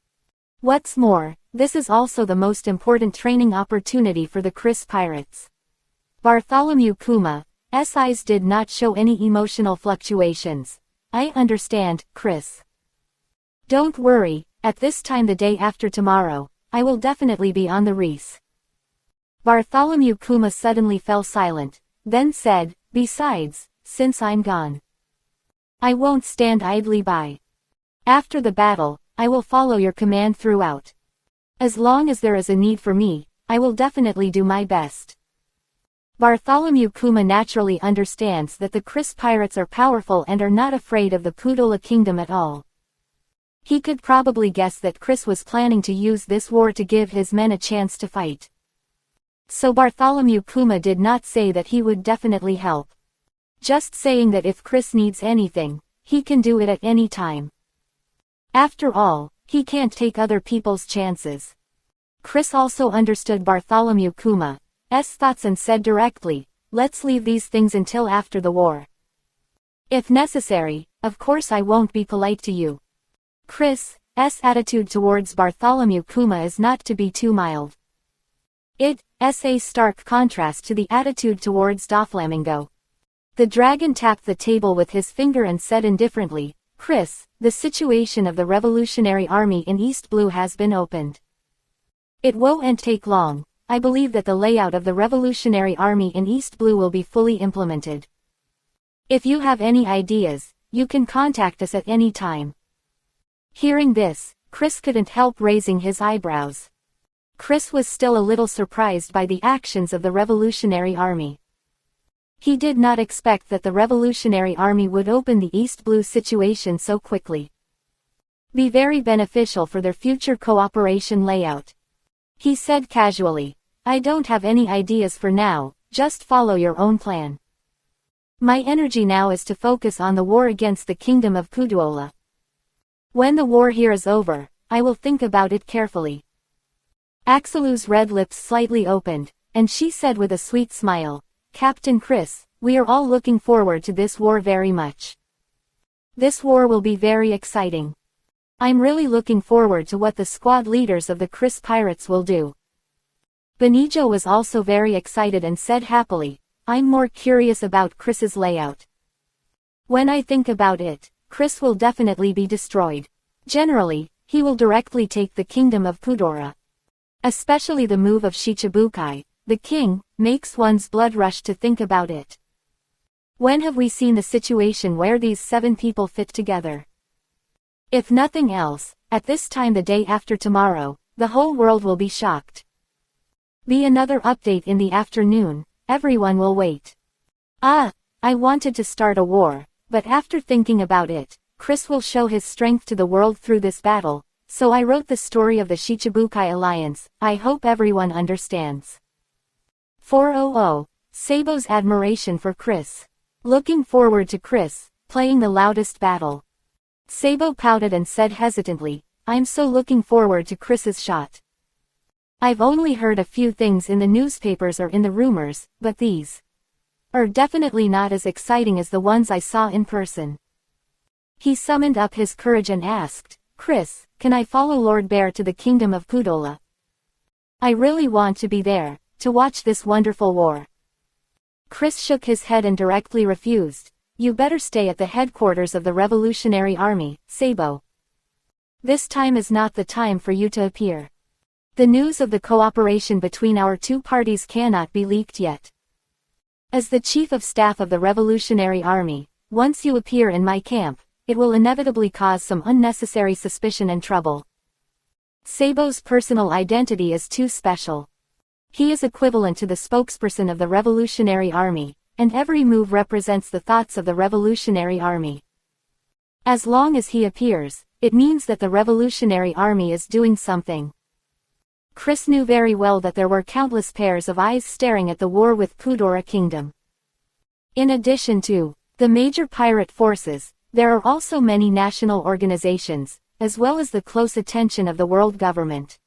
What's more, this is also the most important training opportunity for the Chris pirates. Bartholomew Kuma's eyes did not show any emotional fluctuations. I understand, Chris. Don't worry, at this time the day after tomorrow, I will definitely be on the race. Bartholomew Kuma suddenly fell silent, then said, besides, since I'm gone, I won't stand idly by. After the battle, I will follow your command throughout. As long as there is a need for me, I will definitely do my best. Bartholomew Kuma naturally understands that the Chris pirates are powerful and are not afraid of the Pudola kingdom at all. He could probably guess that Chris was planning to use this war to give his men a chance to fight. So Bartholomew Kuma did not say that he would definitely help. Just saying that if Chris needs anything, he can do it at any time. After all, he can't take other people's chances. Chris also understood Bartholomew Kuma's thoughts and said directly, let's leave these things until after the war. If necessary, of course I won't be polite to you. Chris's attitude towards Bartholomew Kuma is not to be too mild. It's a stark contrast to the attitude towards Doflamingo. The dragon tapped the table with his finger and said indifferently, Chris, the situation of the Revolutionary Army in East Blue has been opened. It won't take long. I believe that the layout of the Revolutionary Army in East Blue will be fully implemented. If you have any ideas, you can contact us at any time. Hearing this, Chris couldn't help raising his eyebrows. Chris was still a little surprised by the actions of the Revolutionary Army. He did not expect that the Revolutionary Army would open the East Blue situation so quickly. Be very beneficial for their future cooperation layout. He said casually, I don't have any ideas for now, just follow your own plan. My energy now is to focus on the war against the kingdom of Kudola. When the war here is over, I will think about it carefully. Axelu's red lips slightly opened, and she said with a sweet smile, Captain Chris, we are all looking forward to this war very much. This war will be very exciting. I'm really looking forward to what the squad leaders of the Chris pirates will do. Benijo was also very excited and said happily, I'm more curious about Chris's layout. When I think about it, Chris will definitely be destroyed. Generally, he will directly take the kingdom of Kudora. Especially the move of Shichibukai, the king, makes one's blood rush to think about it. When have we seen the situation where these 7 people fit together? If nothing else, at this time the day after tomorrow, the whole world will be shocked. Be another update in the afternoon, everyone will wait. I wanted to start a war, but after thinking about it, Chris will show his strength to the world through this battle, so I wrote the story of the Shichibukai alliance. I hope everyone understands. 400. Sabo's admiration for Chris. Looking forward to Chris playing the loudest battle. Sabo pouted and said hesitantly, I'm so looking forward to Chris's shot. I've only heard a few things in the newspapers or in the rumors, but these are definitely not as exciting as the ones I saw in person. He summoned up his courage and asked, Chris, can I follow Lord Bear to the kingdom of Kudola? I really want to be there, to watch this wonderful war. Chris shook his head and directly refused. You better stay at the headquarters of the Revolutionary Army, Sabo. This time is not the time for you to appear. The news of the cooperation between our two parties cannot be leaked yet. As the Chief of Staff of the Revolutionary Army, once you appear in my camp, it will inevitably cause some unnecessary suspicion and trouble. Sabo's personal identity is too special. He is equivalent to the spokesperson of the Revolutionary Army, and every move represents the thoughts of the Revolutionary Army. As long as he appears, it means that the Revolutionary Army is doing something. Chris knew very well that there were countless pairs of eyes staring at the war with Pudora Kingdom. In addition to the major pirate forces, there are also many national organizations, as well as the close attention of the world government.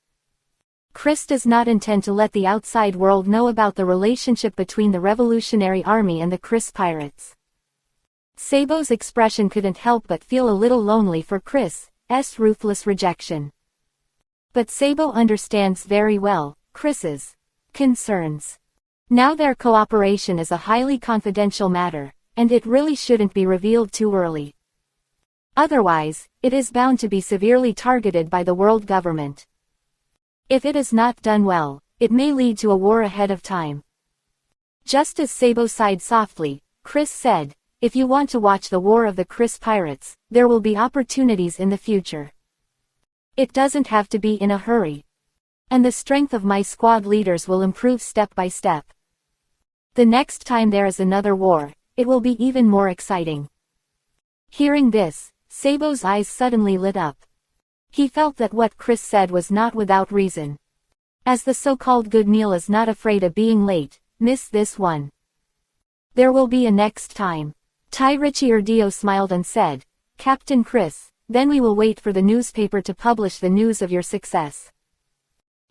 Chris does not intend to let the outside world know about the relationship between the Revolutionary Army and the Chris pirates. Sabo's expression couldn't help but feel a little lonely for Chris's ruthless rejection. But Sabo understands very well Chris's concerns. Now their cooperation is a highly confidential matter, and it really shouldn't be revealed too early. Otherwise, it is bound to be severely targeted by the world government. If it is not done well, it may lead to a war ahead of time. Just as Sabo sighed softly, Chris said, if you want to watch the war of the Chris pirates, there will be opportunities in the future. It doesn't have to be in a hurry. And the strength of my squad leaders will improve step by step. The next time there is another war, it will be even more exciting. Hearing this, Sabo's eyes suddenly lit up. He felt that what Chris said was not without reason. As the so-called good meal is not afraid of being late, miss this one. There will be a next time. Tiricciardio smiled and said, Captain Chris, then we will wait for the newspaper to publish the news of your success.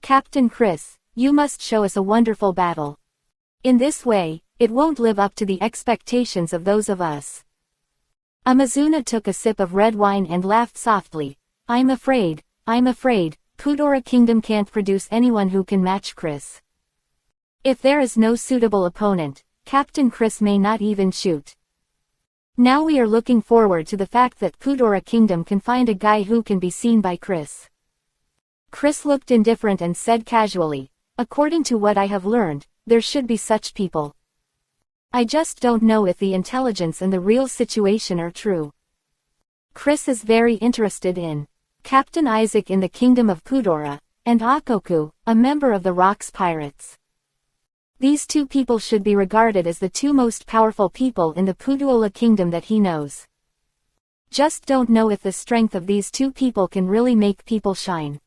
Captain Chris, you must show us a wonderful battle. In this way, it won't live up to the expectations of those of us. Amazuna took a sip of red wine and laughed softly. I'm afraid, Pudora Kingdom can't produce anyone who can match Chris. If there is no suitable opponent, Captain Chris may not even shoot. Now we are looking forward to the fact that Pudora Kingdom can find a guy who can be seen by Chris. Chris looked indifferent and said casually, according to what I have learned, there should be such people. I just don't know if the intelligence and the real situation are true. Chris is very interested in Captain Isaac in the Kingdom of Pudora, and Akoku, a member of the Rocks Pirates. These two people should be regarded as the two most powerful people in the Puduola Kingdom that he knows. Just don't know if the strength of these two people can really make people shine.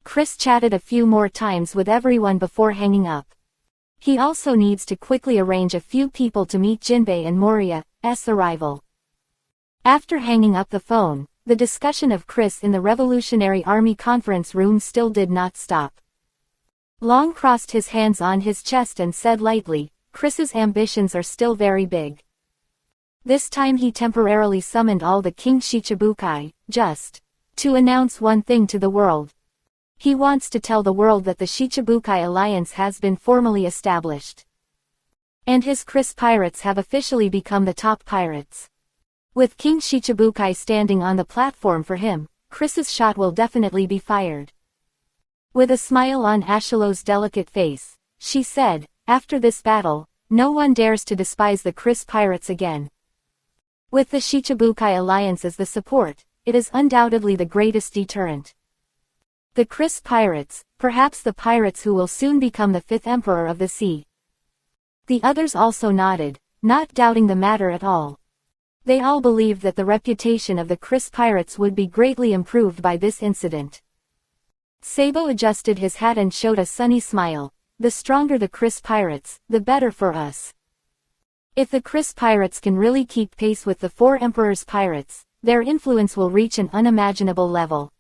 Chris chatted a few more times with everyone before hanging up. He also needs to quickly arrange a few people to meet Jinbei and Moria's arrival. After hanging up the phone, the discussion of Chris in the Revolutionary Army conference room still did not stop. Long crossed his hands on his chest and said lightly, Chris's ambitions are still very big. This time he temporarily summoned all the King Shichibukai, just to announce one thing to the world. He wants to tell the world that the Shichibukai alliance has been formally established. And his Chris pirates have officially become the top pirates. With King Shichibukai standing on the platform for him, Chris's shot will definitely be fired. With a smile on Ashilo's delicate face, she said, after this battle, no one dares to despise the Chris pirates again. With the Shichibukai alliance as the support, it is undoubtedly the greatest deterrent. The Chris pirates, perhaps the pirates who will soon become the fifth emperor of the sea. The others also nodded, not doubting the matter at all. They all believed that the reputation of the Chris pirates would be greatly improved by this incident. Sabo adjusted his hat and showed a sunny smile. The stronger the Chris pirates, the better for us. If the Chris pirates can really keep pace with the four emperors' pirates, their influence will reach an unimaginable level.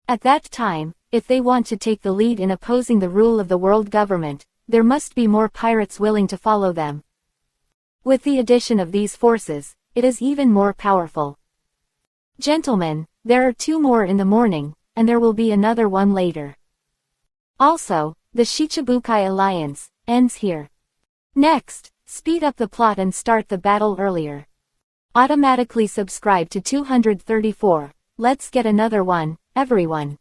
At that time, if they want to take the lead in opposing the rule of the world government, there must be more pirates willing to follow them. With the addition of these forces, it is even more powerful. Gentlemen, there are two more in the morning, and there will be another one later. Also, the Shichibukai Alliance ends here. Next, speed up the plot and start the battle earlier. Automatically subscribe to 234. Let's get another one, everyone.